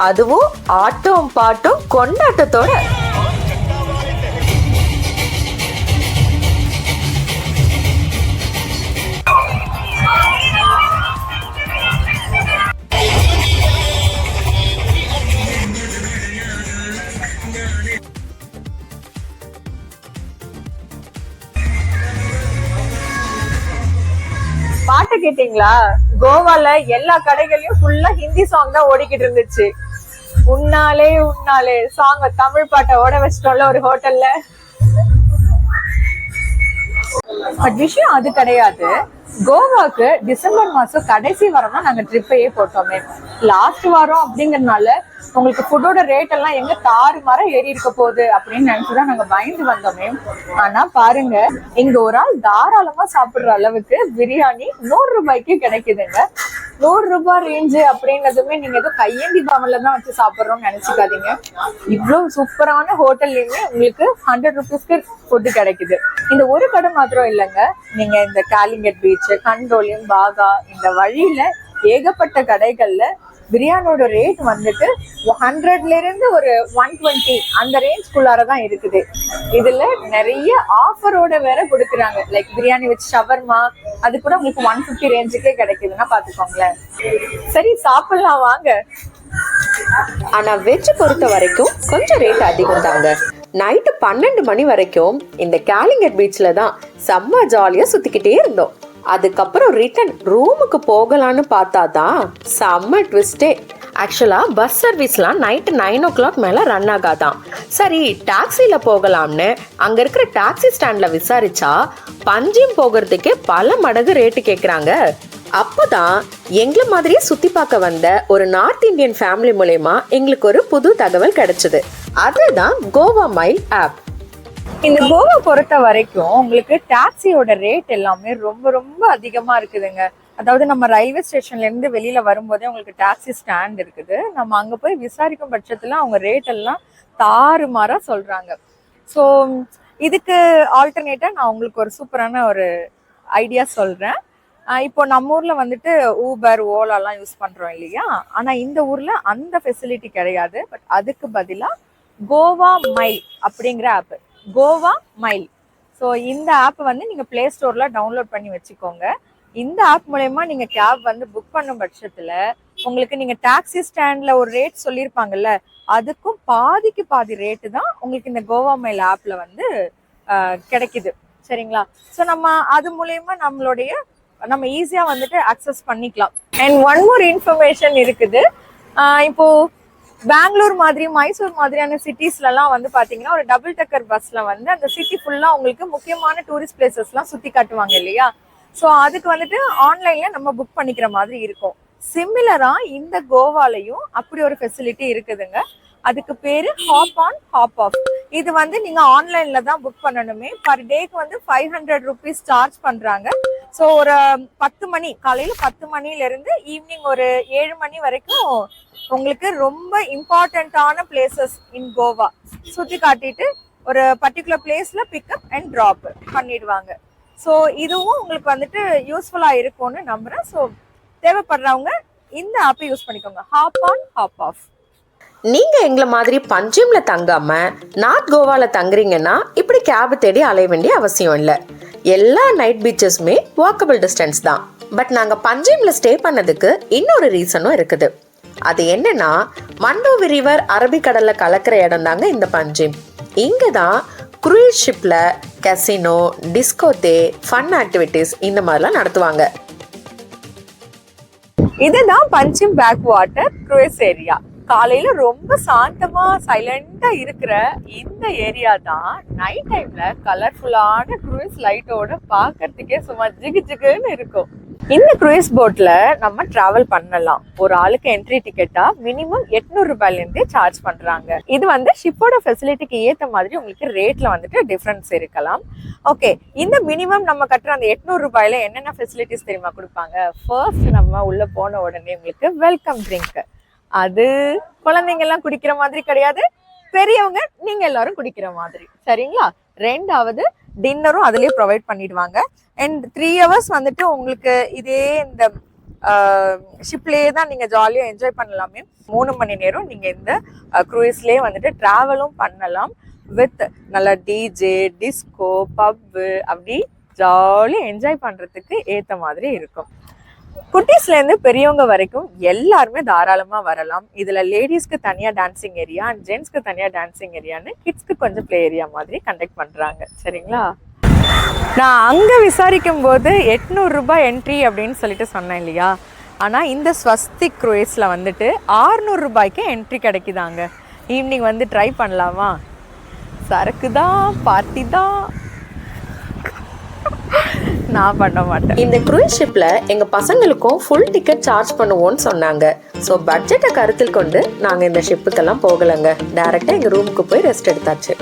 அதுவும் ஆட்டம் பாட்டம் கொண்டாட்டத்தோட. பாட்டு கேட்டீங்களா? கோவால எல்லா கடைகளையும் ஃபுல்லா ஹிந்தி சாங் தான் ஓடிக்கிட்டு இருந்துச்சு. உன்னாலே உன்னாலே சாங் தமிழ் பாட்டை ஓட வச்சிட்டோம்ல ஒரு ஹோட்டல்ல. பட் விஷயம் அது கிடையாது. கோவாக்கு டிசம்பர் மாசம் கடைசி வாரம் தான் நாங்க ட்ரிப்பையே போட்டோமே. லாஸ்ட் வாரம் அப்படிங்கறதுனால உங்களுக்கு ஃபுட்டோட ரேட் எல்லாம் எங்க தாறுமாறா ஏறி இருக்க போகுது அப்படின்னு நினைச்சுதான் நாங்க பயந்து வந்தோமே. ஆனா பாருங்க, இங்க ஒரு ஆள் தாராளமா சாப்பிடுற அளவுக்கு பிரியாணி 100 ரூபாய்க்கு கிடைக்குதுங்க. 100 ரூபாய் ரேஞ்சு அப்படின்னதுமே நீங்க ஏதோ கையேந்தி பவன்ல தான் வச்சு சாப்பிடுறோம்னு நினைச்சுக்காதீங்க. இவ்வளவு சூப்பரான ஹோட்டல்லையுமே உங்களுக்கு 100 ருபீஸ்க்கு ஃபுட்டு கிடைக்குது. இந்த ஒரு கடை மாத்திரம் இல்லைங்க, நீங்க இந்த கேலிங்கட் பீச், கண்டோலியம், பாகா இந்த வழியில ஏகப்பட்ட கடைகள்ல பிரியாணியோட ரேட் வந்துட்டு 100ல இருந்து ஒரு 120 அந்த ரேஞ்ச்குள்ளாரதான் இருக்குது. இதுல நிறைய ஆஃபரோட வேற கொடுக்குறாங்க. லைக் பிரியாணி வித் ஷவர்மா, அது கூட உங்களுக்கு 150 ரேஞ்சுக்கே கிடைக்குதுன்னா பாத்துக்கோங்களேன். சரி சாப்பிடலாம் வாங்க. ஆனா வெஜ் பொறுத்த வரைக்கும் கொஞ்சம் ரேட் அதிகம் தாங்க. நைட்டு 12 மணி வரைக்கும் இந்த கேலிங்கட் பீச்ல தான் செம்ம ஜாலியா சுத்திக்கிட்டே இருந்தோம். அதுக்கப்புறம் ரிட்டர்ன் ரூமுக்கு போகலான்னு பார்த்தாதான் செம்ம ட்விஸ்டே. ஆக்சுவலா பஸ் சர்வீஸ்லாம் நைட்டு 9 o'clock மேல ரன் ஆகாதான். சரி டாக்ஸில போகலாம்னு அங்க இருக்கிற டாக்ஸி ஸ்டாண்ட்ல விசாரிச்சா பஞ்சிம் போகிறதுக்கே பல மடங்கு ரேட்டு கேக்குறாங்க. அப்போதான் எங்களை மாதிரியே சுத்தி பார்க்க வந்த ஒரு நார்த் இந்தியன் ஃபேமிலி மூலமா எங்களுக்கு ஒரு புது தகவல் கிடைச்சது. அதுதான் கோவா மைல் ஆப். இந்த கோவா பொறுத்த வரைக்கும் உங்களுக்கு டாக்ஸியோட ரேட் எல்லாமே ரொம்ப ரொம்ப அதிகமா இருக்குதுங்க. அதாவது நம்ம ரயில்வே ஸ்டேஷன்ல இருந்து வெளியில வரும்போதே உங்களுக்கு டாக்ஸி ஸ்டாண்ட் இருக்குது. நம்ம அங்க போய் விசாரிக்கும் பட்சத்துல அவங்க ரேட் எல்லாம் தாறுமாறா சொல்றாங்க. ஸோ இதுக்கு ஆல்டர்னேட்டா நான் உங்களுக்கு ஒரு சூப்பரான ஒரு ஐடியா சொல்றேன். இப்போ நம்ம ஊர்ல வந்துட்டு ஊபர், ஓலாலாம் யூஸ் பண்றோம் இல்லையா? ஆனா இந்த ஊர்ல அந்த ஃபெசிலிட்டி கிடையாது. பட் அதுக்கு பதிலா கோவா மைல் அப்படிங்கிற ஆப், கோவா மைல். ஸோ இந்த ஆப் வந்து நீங்க பிளே ஸ்டோர்ல டவுன்லோட் பண்ணி வச்சுக்கோங்க. இந்த ஆப் மூலயமா நீங்க கேப் வந்து புக் பண்ணும் பட்சத்துல உங்களுக்கு நீங்க டாக்ஸி ஸ்டாண்ட்ல ஒரு ரேட் சொல்லியிருப்பாங்கல்ல, அதுக்கும் பாதிக்கு பாதி ரேட்டு தான் உங்களுக்கு இந்த கோவா மைல் ஆப்ல வந்து கிடைக்குது. சரிங்களா? ஸோ நம்ம அது மூலயமா நம்ம ஈஸியா வந்துட்டு அக்சஸ் பண்ணிக்கலாம். அண்ட் ஒன் மோர் இன்ஃபர்மேஷன் இருக்குது. இப்போ பெங்களூர் மாதிரி, மைசூர் மாதிரியான சிட்டிஸ்லாம் வந்து பாத்தீங்கன்னா ஒரு டபுள் டக்கர் பஸ்ல வந்து அந்த சிட்டி ஃபுல்லா உங்களுக்கு முக்கியமான டூரிஸ்ட் பிளேசஸ்லாம் சுத்தி காட்டுவாங்க இல்லையா? ஸோ அதுக்கு வந்துட்டு ஆன்லைன்ல நம்ம புக் பண்ணிக்கிற மாதிரி இருக்கும். சிமிலரா இந்த கோவாலையும் அப்படி ஒரு ஃபெசிலிட்டி இருக்குதுங்க. அதுக்கு பேரு ஹாப் ஆன் ஹாப் ஆஃப். இது வந்து நீங்க ஆன்லைன்ல தான் புக் பண்ணணுமே. பர் டேக்கு வந்து 500 rupees சார்ஜ் பண்றாங்க. ஸோ ஒரு 10 மணி, காலையில 10 மணில இருந்து ஈவினிங் ஒரு 7 மணி வரைக்கும் உங்களுக்கு ரொம்ப இம்பார்ட்டன்டான பிளேசஸ் இன் கோவா சுத்தி காட்டிட்டு ஒரு பர்டிகுலர் பிளேஸ்ல பிக்கப் அண்ட் ட்ராப் பண்ணிடுவாங்க. ஸோ இதுவும் உங்களுக்கு வந்துட்டு யூஸ்ஃபுல்லா இருக்கும்னு நம்புறேன். ஸோ தேவைப்படுறவங்க இந்த ஆப்பை யூஸ் பண்ணிக்கோங்க, ஹாப் ஆன் ஹாப் ஆஃப். நீங்க எங்களை மாதிரி பஞ்சிம்ல தங்காம நார்த் கோவால தங்குறீங்கன்னா இப்படி கேப் தேடி அலைய வேண்டிய அவசியம் இல்லை. எல்லா நைட் பீச்சஸுமே வாக்கபிள் டிஸ்டன்ஸ் தான். பட் நாங்க பஞ்சிம்ல ஸ்டே பண்ணதுக்கு இன்னொரு ரீசனும் இருக்குது. அது என்னன்னா, மண்டோவி ரிவர் அரபிக்கடல்ல கலக்கிற இடம் தாங்க இந்த பஞ்சிம். இங்க தான் குரூஸ் ஷிப்ல கசினோ, டிஸ்கோதே, ஃபன் ஆக்டிவிட்டிஸ் இந்த மாதிரிலாம் நடத்துவாங்க. இதுதான் Panjim back water cruise area. காலையில ரொம்ப சாந்தமா சைலண்டா இருக்கிற இந்த ஏரியா தான் நைட் டைம்ல கலர்ஃபுல்லான குரூஸ் லைட்டோட பாக்குறதுக்கே சும்மா ஜிகு ஜிகுன்னு இருக்கும். இந்த குரூஸ் போட்ல நம்ம டிராவல் பண்ணலாம். ஒரு ஆளுக்கு என்ட்ரி டிக்கெட்டா மினிமம் 800 ரூபாயில இருந்தே சார்ஜ் பண்றாங்க. இது வந்து ஷிப்போட ஃபெசிலிட்டிக்கு ஏத்த மாதிரி உங்களுக்கு ரேட்ல வந்துட்டு டிஃபரன்ஸ் இருக்கலாம். ஓகே, இந்த மினிமம் நம்ம கட்டுற அந்த 800 ரூபாயில என்னென்ன ஃபெசிலிட்டிஸ் தெரியுமா கொடுப்பாங்க? ஃபர்ஸ்ட் நம்ம உள்ள போன உடனே உங்களுக்கு வெல்கம் ட்ரிங்க். அது குழந்தைங்க எல்லாம் குடிக்கிற மாதிரி கிடையாது, பெரியவங்க நீங்க எல்லாரும் குடிக்கிற மாதிரி. சரிங்களா? ரெண்டாவது டின்னரும் அதுலயே ப்ரொவைட் பண்ணிடுவாங்க. அண்ட் 3 hours வந்துட்டு உங்களுக்கு இதே இந்த ஷிப்லேயே தான் நீங்க ஜாலியா என்ஜாய் பண்ணலாமே. 3 மணி நேரம் நீங்க இந்த குரூஸ்லயே வந்துட்டு டிராவலும் பண்ணலாம். வித் நல்ல டிஜே, டிஸ்கோ, பப்பு, அப்படி ஜாலியா என்ஜாய் பண்றதுக்கு ஏத்த மாதிரி இருக்கும். குட்டீஸ்ல இருந்து பெரியவங்க வரைக்கும் எல்லாருமே தாராளமா வரலாம். இதுல லேடிஸ்க்கு தனியா டான்சிங் ஏரியா அண்ட் ஜென்ஸ்க்கு தனியா டான்சிங் ஏரியான்னு கிட்ஸ்க்கு கொஞ்சம் பிளே ஏரியா மாதிரி கண்டக்ட் பண்றாங்க. சரிங்களா? நான் அங்க விசாரிக்கும் போது 800 ரூபாய் என்ட்ரி அப்படின்னு சொல்லிட்டு சொன்னேன் இல்லையா? ஆனா இந்த ஸ்வஸ்திக் குரூஸ்ல வந்துட்டு 600 ரூபாய்க்கு என்ட்ரி கிடைக்குதாங்க. ஈவினிங் வந்து ட்ரை பண்ணலாமா? சரக்கு தான், பார்ட்டி தான், நான் பண்ண மாட்டேன். இந்த குரூஸ் ஷிப்ல எங்க பசங்களுக்கும் ஃபுல் டிக்கெட் சார்ஜ் பண்ணுவோம்னு சொன்னாங்க. ஸோ பட்ஜெட்டை கருத்தில் கொண்டு நாங்க இந்த ஷிப்புக்கெல்லாம் போகலங்க. டைரக்டா எங்க ரூமுக்கு போய் ரெஸ்ட் எடுத்தாச்சு.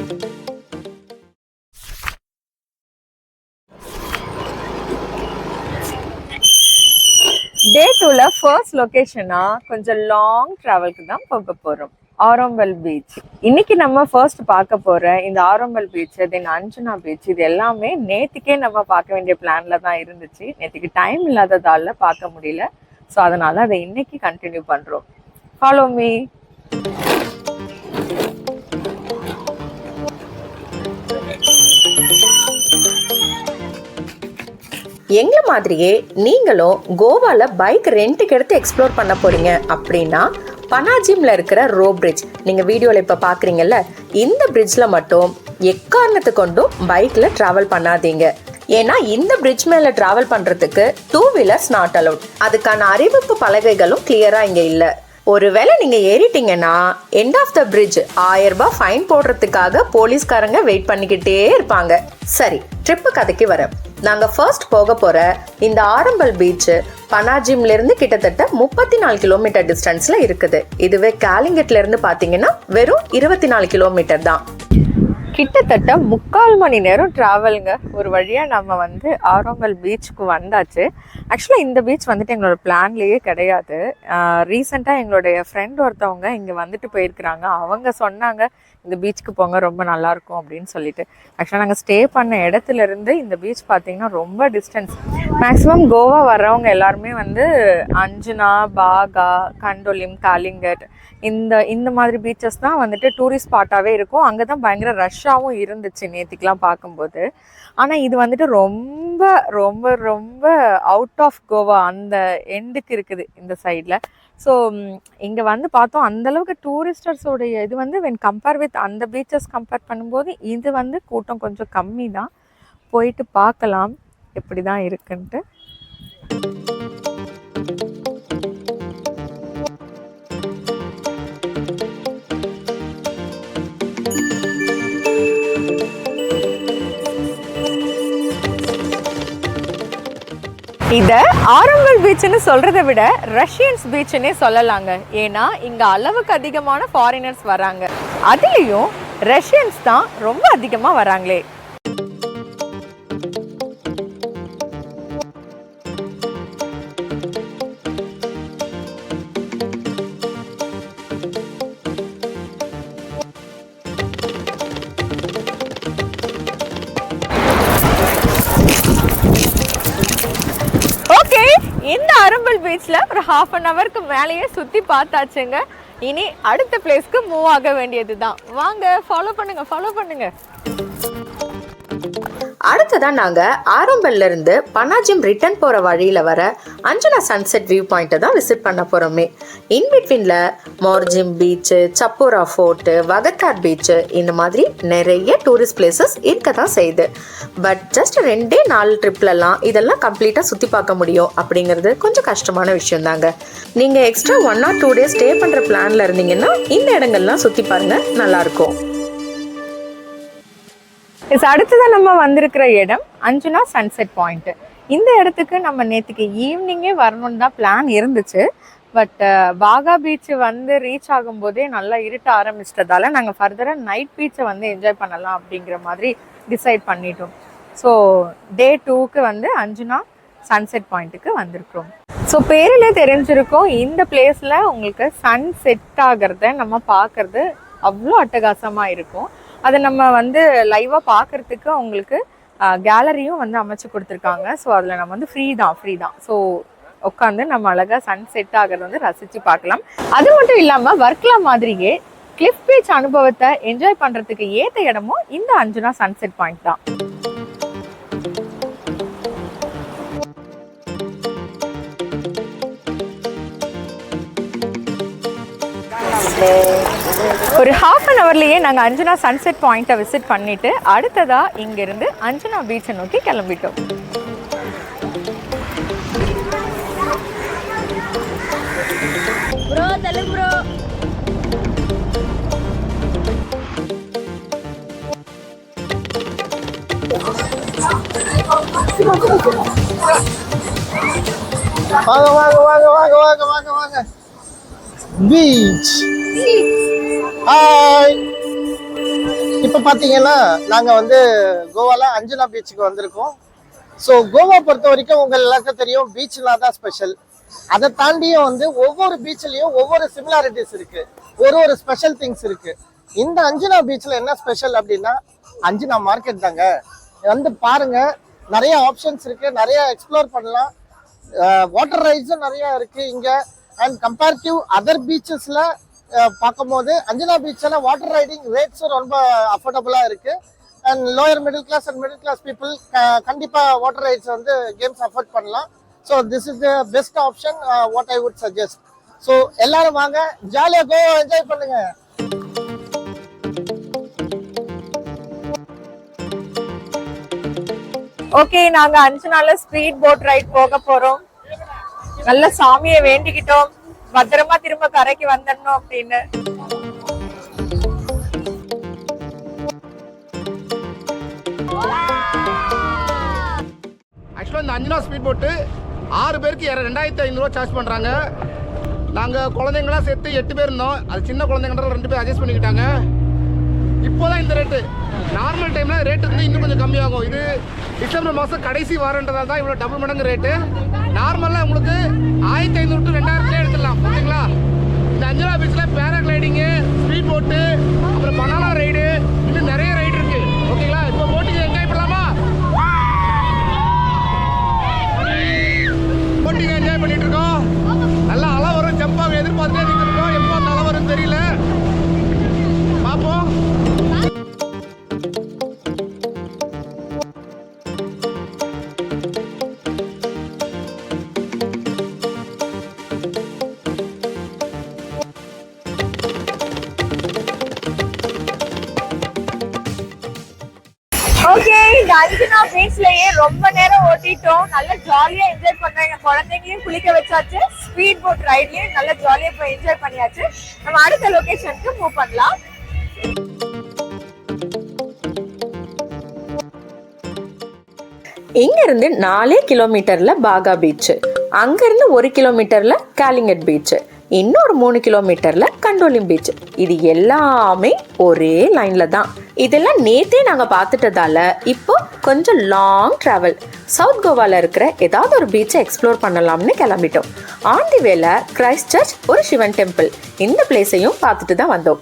டே 2ல ஃபர்ஸ்ட் லொகேஷனா கொஞ்சம் லாங் டிராவலுக்கு தான் போக போறோம், ஆரோம்பல் பீச். இன்னைக்கு நம்ம ஃபர்ஸ்ட் பார்க்க போற இந்த ஆரோம்பல் பீச், தென் அஞ்சனா பீச், இது எல்லாமே நேத்துக்கே நம்ம பார்க்க வேண்டிய பிளான்ல தான் இருந்துச்சு. நேற்றுக்கு டைம் இல்லாததால பார்க்க முடியல. ஸோ அதனால அதை இன்னைக்கு கண்டினியூ பண்றோம். Follow me. எங்களை மாதிரியே நீங்களும் கோவால பைக் ரெண்ட்டுக்கு எடுத்து எக்ஸ்ப்ளோர் பண்ண போறீங்க அப்படின்னா பனாஜிம்ல இருக்கிற ரோ பிரிட்ஜ், நீங்க வீடியோல இப்ப பாக்குறீங்கல்ல, இந்த பிரிட்ஜ்ல மட்டும் எக்காரணத்து கொண்டும் பைக்ல டிராவல் பண்ணாதீங்க. ஏன்னா இந்த பிரிட்ஜ் மேல டிராவல் பண்றதுக்கு 2 wheelers நாட் அலவுட். அதுக்கான அறிவிப்பு பலகைகளும் கிளியரா இங்க இல்ல. ஒருவேளை நீங்க ஏறிட்டீங்கன்னா எண்ட் ஆஃப் த பிரிட்ஜ் 1000 ரூபாய் ஃபைன் போடுறதுக்காக போலீஸ்காரங்க வெயிட் பண்ணிக்கிட்டே இருப்பாங்க. சரி, ட்ரிப்பு கதைக்கு வரேன். நாங்கள் ஃபர்ஸ்ட் போக போகிற இந்த ஆரம்பல் பீச்சு பனாஜிம்லேருந்து கிட்டத்தட்ட 34 கிலோமீட்டர் டிஸ்டன்ஸில் இருக்குது. இதுவே காலிங்கட்லேருந்து பார்த்தீங்கன்னா வெறும் 24 கிலோமீட்டர் தான். கிட்டத்தட்ட 3/4 மணி நேரம் ட்ராவலுங்க. ஒரு வழியாக நம்ம வந்து ஆரோங்கல் பீச்சுக்கு வந்தாச்சு. ஆக்சுவலாக இந்த பீச் வந்துட்டு எங்களோட பிளான்லேயே கிடையாது. ரீசெண்டாக எங்களுடைய ஃப்ரெண்ட் ஒருத்தவங்க இங்கே வந்துட்டு போயிருக்கிறாங்க. அவங்க சொன்னாங்க இந்த பீச்சுக்கு போங்க ரொம்ப நல்லாயிருக்கும் அப்படின்னு சொல்லிட்டு. ஆக்சுவலாக நாங்கள் ஸ்டே பண்ண இடத்துலேருந்து இந்த பீச் பார்த்திங்கன்னா ரொம்ப டிஸ்டன்ஸ். மேக்ஸிமம் கோவா வர்றவங்க எல்லாருமே வந்து அஞ்சுனா, பாகா, கண்டோலிம், காலிங்கட் இந்த மாதிரி பீச்சஸ் தான் வந்துட்டு டூரிஸ்ட் ஸ்பாட்டாகவே இருக்கும். அங்கே தான் பயங்கர ரஷ்ஷாகவும் இருந்துச்சு நேற்றுக்கெலாம் பார்க்கும்போது. ஆனால் இது வந்துட்டு ரொம்ப ரொம்ப ரொம்ப அவுட் ஆஃப் கோவா அந்த எண்டுக்கு இருக்குது இந்த சைடில். ஸோ இங்கே வந்து பார்த்தோம் அந்தளவுக்கு டூரிஸ்டர்ஸோடைய இது வந்து வென் கம்பேர் வித் அந்த பீச்சஸ் கம்பேர் பண்ணும்போது இது வந்து கூட்டம் கொஞ்சம் கம்மி தான். போயிட்டு பார்க்கலாம் எப்படி தான் இருக்குன்ட்டு. இதை ஆரம்பல் பீச்சுன்னு சொல்கிறத விட ரஷ்யன்ஸ் பீச்சுன்னே சொல்லலாங்க. ஏன்னா இங்கே அளவுக்கு அதிகமான ஃபாரினர்ஸ் வராங்க. அதுலேயும் ரஷ்யன்ஸ் தான் ரொம்ப அதிகமாக வராங்களே. இந்த ஆரம்பல் பீச்சில் ஒரு 1/2 ஹவருக்கு மேலேயே சுற்றி பார்த்தாச்சுங்க. இனி அடுத்த பிளேஸ்க்கு மூவ் ஆக வேண்டியது தான். வாங்க ஃபாலோ பண்ணுங்க. அடுத்ததான் நாங்கள் ஆரம்பல்ல இருந்து பனாஜிம் ரிட்டர்ன் போகிற வழியில் வர அஞ்சனா சன்செட் வியூ பாயிண்ட்டை தான் விசிட் பண்ண போகிறோமே. இன்பிட்வீனில் மோர்ஜிம் பீச்சு, சப்போரா ஃபோர்ட்டு, வகத்தார் பீச்சு இந்த மாதிரி நிறைய டூரிஸ்ட் பிளேசஸ் இருக்க தான் செய்யுது. பட் ஜஸ்ட் 2-4 ட்ரிப்லலாம் இதெல்லாம் கம்ப்ளீட்டாக சுற்றி பார்க்க முடியும் அப்படிங்கிறது கொஞ்சம் கஷ்டமான விஷயம் தாங்க. நீங்கள் எக்ஸ்ட்ரா 1 or 2 days ஸ்டே பண்ணுற பிளானில் இருந்தீங்கன்னா இந்த இடங்கள்லாம் சுற்றி பாருங்கள், நல்லாயிருக்கும். அடுத்ததான் நம்ம வந்திருக்கிற இடம் அஞ்சுனா சன்செட் பாயிண்ட். இந்த இடத்துக்கு நம்ம நேற்றுக்கு ஈவினிங்கே வரணும்னு தான் பிளான் இருந்துச்சு. பட் பாகா பீச் வந்து ரீச் ஆகும்போதே நல்லா இருட்ட ஆரம்பிச்சிட்டதால நாங்கள் ஃபர்தராக நைட் பீச்சை வந்து என்ஜாய் பண்ணலாம் அப்படிங்கிற மாதிரி டிசைட் பண்ணிட்டோம். ஸோ டே 2க்கு வந்து அஞ்சுனா சன்செட் பாயிண்ட்டுக்கு வந்திருக்கிறோம். ஸோ பேரிலே தெரிஞ்சிருக்கோம் இந்த பிளேஸில் உங்களுக்கு சன் செட் ஆகிறத நம்ம பார்க்குறது அவ்வளோ அட்டகாசமாக இருக்கும். அதை நம்ம வந்து லைவாக பார்க்குறதுக்கு உங்களுக்கு கேலரியும் வந்து அமைச்சு கொடுத்துருக்காங்க. ஸோ அதில் நம்ம வந்து ஃப்ரீ தான். ஸோ உட்காந்து நம்ம அழகாக சன் செட் ஆகிறத வந்து ரசித்து பார்க்கலாம். அது மட்டும் இல்லாமல் வர்க்லா மாதிரியே கிளிஃப் பீச் அனுபவத்தை என்ஜாய் பண்ணுறதுக்கு ஏற்ற இடமும் இந்த அஞ்சுனா சன்செட் பாயிண்ட் தான். ஒரு 1/2 ஹவர்லேயே நாங்கள் அஞ்சுனா சன்செட் பாயிண்ட்டை விசிட் பண்ணிவிட்டு அடுத்ததாக இங்கேருந்து அஞ்சுனா பீச்சை நோக்கி கிளம்பிட்டோம். வாங்க பீச். ஹாய். இப்போ பார்த்தீங்கன்னா நாங்கள் வந்து கோவாவில் அஞ்சுனா பீச்சுக்கு வந்திருக்கோம். ஸோ கோவா பொறுத்த வரைக்கும் உங்கள் எல்லாருக்கும் தெரியும் பீச்னா தான் ஸ்பெஷல். அதை தாண்டியும் வந்து ஒவ்வொரு பீச்லேயும் ஒவ்வொரு சிமிலாரிட்டிஸ் இருக்குது, ஒரு ஸ்பெஷல் திங்ஸ் இருக்குது. இந்த அஞ்சுனா பீச்சில் என்ன ஸ்பெஷல் அப்படின்னா அஞ்சுனா மார்க்கெட் தாங்க. வந்து பாருங்கள், நிறைய ஆப்ஷன்ஸ் இருக்குது, நிறைய எக்ஸ்ப்ளோர் பண்ணலாம். வாட்டர் ரைட்ஸும் நிறையா இருக்குது இங்கே. அண்ட் கம்பேரிட்டிவ் அதர் பீச்சஸில் பார்க்கும்போது அஞ்சுனா பீச்சில் வாட்டர் ரைடிங் ரேட்ஸும் ரொம்ப அஃபோர்டபுளாக இருக்குது. And lower middle class people கண்டிப்பாக வாட்டர் ரைட்ஸ் வந்து கேம்ஸ் அஃபோர்ட் பண்ணலாம். So this is the best option what I would suggest. ஸோ எல்லாரும் வாங்க, ஜாலியாக கோவா என்ஜாய் பண்ணுங்க. ஓகே, நாங்க அஞ்சுனால ஸ்பீட் போட் ரைட் போக போறோம். நல்ல சாமியை வேண்டிக்கிட்டோம் பத்திரமா திரும்ப கரைக்கு வந்துடணும் அப்படின்னு. ஆக்சுவலாக இந்த அஞ்சனா ஸ்பீட் போட்டு 6 பேருக்கு 2500 சார்ஜ் பண்ணுறாங்க. நாங்கள் குழந்தைங்களாம் சேர்த்து 8 பேர் இருந்தோம். அது சின்ன குழந்தைங்கன்றால் 2 பேர் அட்ஜஸ்ட் பண்ணிக்கிட்டாங்க. இப்போதான் இந்த ரேட்டு. நார்மல் டைமில் ரேட்டு வந்து இன்னும் கொஞ்சம் கம்மியாகும். இது டிசம்பர் மாதம் கடைசி வாரன்றதால தான் இவ்வளோ டபுள் மடங்கு ரேட்டு. நார்மலாக உங்களுக்கு 1500 to 2000 எடுத்துடலாம். ஓகேங்களா? இந்த அஞ்சனா பீச்சில் பேராகிளைடிங்கு, ஸ்பீட் போட்டு, அப்புறம் பனானா ரைடு, இன்னும் நிறைய ரைடு இருக்கு. ஓகேங்களா? இப்போ போட்டிங் என்ஜாய் பண்ணலாமா? போட்டிங் என்ஜாய் பண்ணிட்டு இருக்கோம். நல்லா அலை வரும், ஜம்பாக எதிர்பார்த்துட்டே நிற்கிறோம். எப்போ அந்த அலை வரும் தெரியல, பார்ப்போம். ஓகே, இந்த அஞ்சனா பீச்லயே ரொம்ப நேரம் ஓட்டிட்டோம். நல்ல ஜாலியா என்ஜாய் பண்றாங்க. குழந்தைங்களையும் குளிக்க வச்சாச்சு, ஸ்பீட் போட் ரைட்லயும் நல்ல ஜாலியா போய் என்ஜாய் பண்ணியாச்சு. நம்ம அடுத்த லொகேஷனுக்கு மூவ் பண்ணலாம். இங்க இருந்து 4 கிலோமீட்டர்ல பாகா பீச், அங்க இருந்து 1 கிலோமீட்டர்ல காலிங்கட் பீச், இன்னொரு 3 கிலோமீட்டர்ல கண்டோலிம் பீச். இது எல்லாமே ஒரே லைன்ல தான். இதெல்லாம் நேத்தே நாங்க பார்த்துட்டதால இப்போ கொஞ்சம் லாங் டிராவல். சவுத் கோவால இருக்கிற ஏதாவது ஒரு பீச்சை எக்ஸ்ப்ளோர் பண்ணலாம்னு கிளம்பிட்டோம். ஆன் தி வேல கிரைஸ்ட் சர்ச், ஒரு சிவன் டெம்பிள், இந்த பிளேஸையும் பார்த்துட்டு தான் வந்தோம்.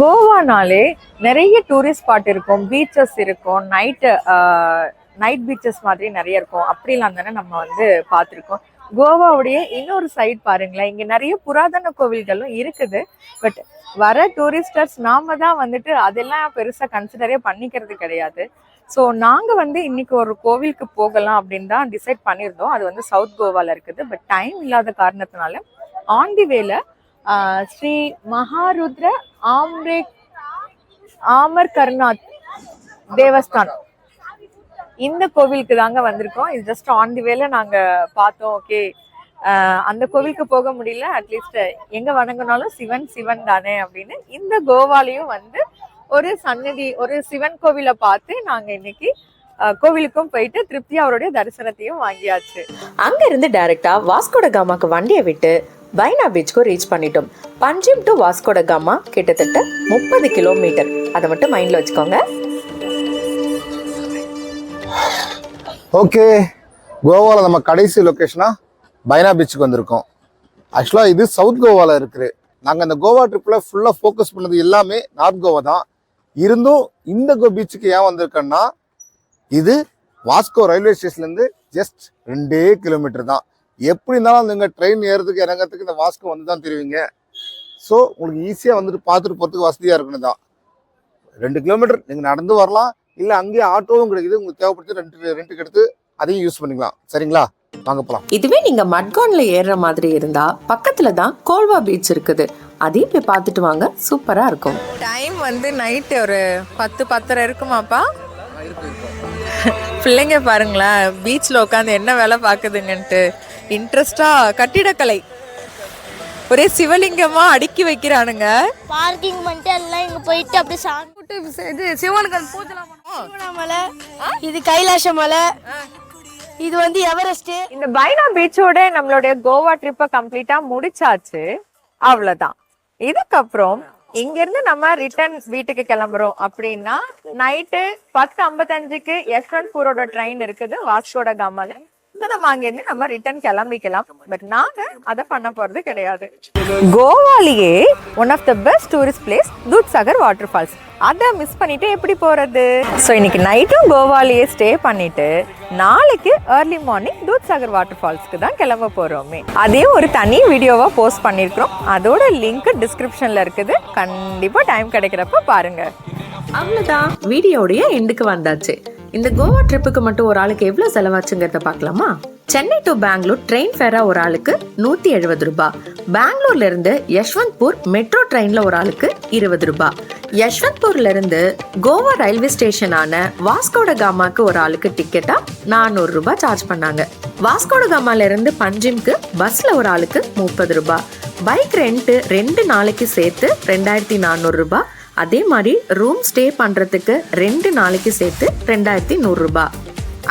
கோவானாலே நிறைய டூரிஸ்ட் ஸ்பாட் இருக்கும், பீச்சஸ் இருக்கும், நைட் பீச்சஸ் மாதிரி நிறைய இருக்கும். அப்படிலாம் தானே நம்ம வந்து பார்த்துருக்கோம். கோவாவுடைய இன்னொரு சைட் பாருங்களேன், இங்க நிறைய புராதன கோவில்களும் இருக்குது. பட் வர டூரிஸ்டர்ஸ் நாம தான் வந்துட்டு அதெல்லாம் பெருசா கன்சிடரே பண்ணிக்கிறது கிடையாது. ஸோ நாங்க வந்து இன்னைக்கு ஒரு கோவிலுக்கு போகலாம் அப்படின்னு தான் டிசைட் பண்ணியிருந்தோம். அது வந்து சவுத் கோவால இருக்குது. பட் டைம் இல்லாத காரணத்தினால ஆன் தி வேல ஸ்ரீ மகாருத்ர ஆமர்கர்நாத் தேவஸ்தானம், இந்த கோவிலுக்கு தாங்க வந்திருக்கோம். இது ஜஸ்ட் ஆன் தி வேல நாங்க பார்த்தோம். ஓகே, அந்த கோவிலுக்கு போக முடியல, அட்லீஸ்ட் எங்க வணங்கினாலும் சிவன் சிவன் தானே அப்படின்னு இந்த கோவாலையும் வந்து ஒரு சன்னதி, ஒரு சிவன் கோவிலை பார்த்து நாங்க இன்னைக்கு கோவிலுக்கும் போயிட்டு திருப்தி அவருடைய தரிசனத்தையும் வாங்கியாச்சு. அங்க இருந்து டைரக்டா வாஸ்கோட காமாக்கு வண்டியை விட்டு பைனா பீச்சுக்கு ரீச் பண்ணிட்டோம். பஞ்சிம் டு வாஸ்கோட காமா கிட்டத்தட்ட 30 கிலோமீட்டர். அதை மட்டும் மைண்ட்ல வச்சுக்கோங்க. ஓகே, கோவாவில் நம்ம கடைசி லொக்கேஷனாக பைனா பீச்சுக்கு வந்திருக்கோம். ஆக்சுவலாக இது சவுத் கோவாவில் இருக்குது. நாங்கள் அந்த கோவா ட்ரிப்பில் ஃபுல்லாக ஃபோக்கஸ் பண்ணது எல்லாமே நார்த் கோவா தான். இருந்தும் இந்த பீச்சுக்கு ஏன் வந்திருக்கேன்னா, இது வாஸ்கோ ரயில்வே ஸ்டேஷன்லேருந்து ஜஸ்ட் 2 கிலோமீட்டர் தான். எப்படி இருந்தாலும் நீங்கள் ட்ரெயின் ஏறதுக்கு இறங்கிறதுக்கு இந்த வாஸ்கோ வந்து தான் தெரிவிங்க. ஸோ உங்களுக்கு ஈஸியாக வந்துட்டு பார்த்துட்டு போகிறதுக்கு வசதியாக இருக்கணும் தான். 2 கிலோமீட்டர் நீங்கள் நடந்து வரலாம், இல்லை அங்கேயே ஆட்டோவும் கிடைக்குது. உங்களுக்கு தேவைப்படுத்தி ரெண்டுக்கு எடுத்து அதையும் யூஸ் பண்ணிக்கலாம். சரிங்களா, வாங்க போகலாம். இதுவே நீங்க மட்கான்ல ஏறுற மாதிரி இருந்தா பக்கத்துல தான் கோல்வா பீச் இருக்குது. அதையும் போய் பார்த்துட்டு வாங்க, சூப்பரா இருக்கும். டைம் வந்து நைட்டு ஒரு 10-10:30 இருக்குமாப்பா? பிள்ளைங்க பாருங்களேன், பீச்ல உட்காந்து என்ன வேலை பார்க்குதுங்கன்ட்டு இன்ட்ரெஸ்டா. கட்டிடக்கலை ஒரே சிவலிங்கமா அடுக்கி வைக்கிறானுங்க. பார்க்கிங் பண்ணிட்டு எல்லாம் இங்க போயிட்டு அப்படியே சாமி இது சிவனுக்கு பூஜைலாம் பண்ணுவோம். மலை, இது கைலாச மலை, இது வந்து எவரெஸ்ட். இந்த பைனா பீச்சோட நம்மளுடைய கோவா ட்ரிப்பை கம்ப்ளீட்டா முடிச்சாச்சு. அவ்வளவுதான். இதுக்கப்புறம் இங்க இருந்து நம்ம ரிட்டர்ன் வீட்டுக்கு கிளம்புறோம் அப்படின்னா நைட்டு 10:55க்கு யஷ்வந்த்பூரோட ட்ரெயின் இருக்குது வாஸ்கோட காமால. நம்ம அங்கிருந்து நம்ம ரிட்டர்ன் கிளம்பிக்கலாம். பட் நாங்க அதை பண்ண போறது கிடையாது. கோவாலேயே one of the best tourist place Dudhsagar water falls. அதை மிஸ் பண்ணிட்டு எப்படி போறது? ஸோ இன்னைக்கு நைட்டும் கோவாலேயே ஸ்டே பண்ணிட்டு நாளைக்கு ஏர்லி மார்னிங் தூத்சாகர் வாட்டர் ஃபால்ஸ்க்கு தான் கிளம்ப போறோமே. அதையும் ஒரு தனி வீடியோவா போஸ்ட் பண்ணிருக்கிறோம். அதோட லிங்க் டிஸ்கிரிப்ஷன்ல இருக்குது. கண்டிப்பா டைம் கிடைக்கிறப்ப பாருங்க. அவ்வளவுதான், வீடியோடைய எண்டுக்கு வந்தாச்சு. இந்த கோவா ட்ரிப்புக்கு மட்டும் ஒரு ஆளுக்கு எவ்வளவு செலவாச்சுங்கிறத பார்க்கலாமா? சென்னை டு பெங்களூர் ட்ரெயின் ஃபேரா ஒரு ஆளுக்கு 170 ரூபாய். பெங்களூர்ல இருந்து யஷ்வந்த்பூர் மெட்ரோ ட்ரெயின்ல ஒரு ஆளுக்கு 20 ரூபாய். யஷ்வந்த்பூர்ல இருந்து கோவா ரயில்வே ஸ்டேஷனான வாஸ்கோட காமாக்கு ஒரு ஆளுக்கு டிக்கெட்டா 400 ரூபாய் சார்ஜ் பண்ணாங்க. வாஸ்கோட காமால இருந்து பஞ்சிம்க்கு பஸ்ல ஒரு ஆளுக்கு 30 ரூபாய். பைக் ரெண்ட் 2 நாளைக்கு சேர்த்து 2400 ரூபாய். அதே மாதிரி ரூம் ஸ்டே பண்றதுக்கு 2 நாளைக்கு சேர்த்து 2100 ரூபாய்.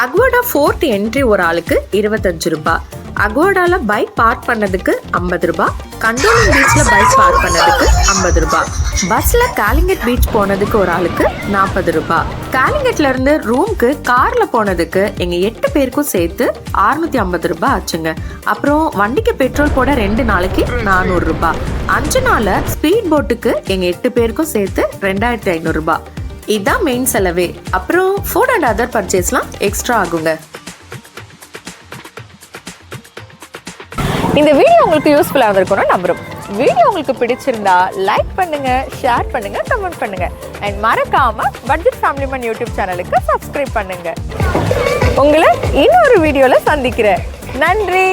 அக்வாடா ஃபோர்ட் என்ட்ரி ஒரு ஆளுக்கு 25 ரூபாய். அக்வாடால பைக் பார்க் பண்ணதுக்கு 50 ரூபாய். கண்டோலிங் பீச்ல பைக் பார்க் பண்ணதுக்கு 50 ரூபாய். பஸ்ல காலிங்கட் பீச் போனதுக்கு ஒரு ஆளுக்கு 40 ரூபாய். காலிங்கட்ல இருந்து ரூம்க்கு கார்ல போனதுக்கு எங்க 8 பேருக்கும் சேர்த்து 650 ரூபாய் ஆச்சுங்க. அப்புறம் வண்டிக்கு பெட்ரோல் போட 2 நாளைக்கு 400 ரூபாய். 5 நாள்ல ஸ்பீட் போட்டுக்கு எங்க 8 பேருக்கும் சேர்த்து 2500 ரூபாய். இதுதான் மெயின் செலவே. அப்புறம் ஃபுட் அண்ட் அதர் பர்ச்சேஸ்லாம் எக்ஸ்ட்ரா ஆகுங்க. இந்த வீடியோ உங்களுக்கு யூஸ்ஃபுல்லாக இருந்திருக்கும்னு நம்புறோம். வீடியோ உங்களுக்கு பிடிச்சிருந்தா லைக் பண்ணுங்க, ஷேர் பண்ணுங்க, கமெண்ட் பண்ணுங்க அண்ட் மறக்காம பட்ஜெட் ஃபேமிலி மேன் யூடியூப் சேனலுக்கு சப்ஸ்கிரைப் பண்ணுங்க. உங்களை இன்னொரு வீடியோல சந்திக்கிறேன். நன்றி.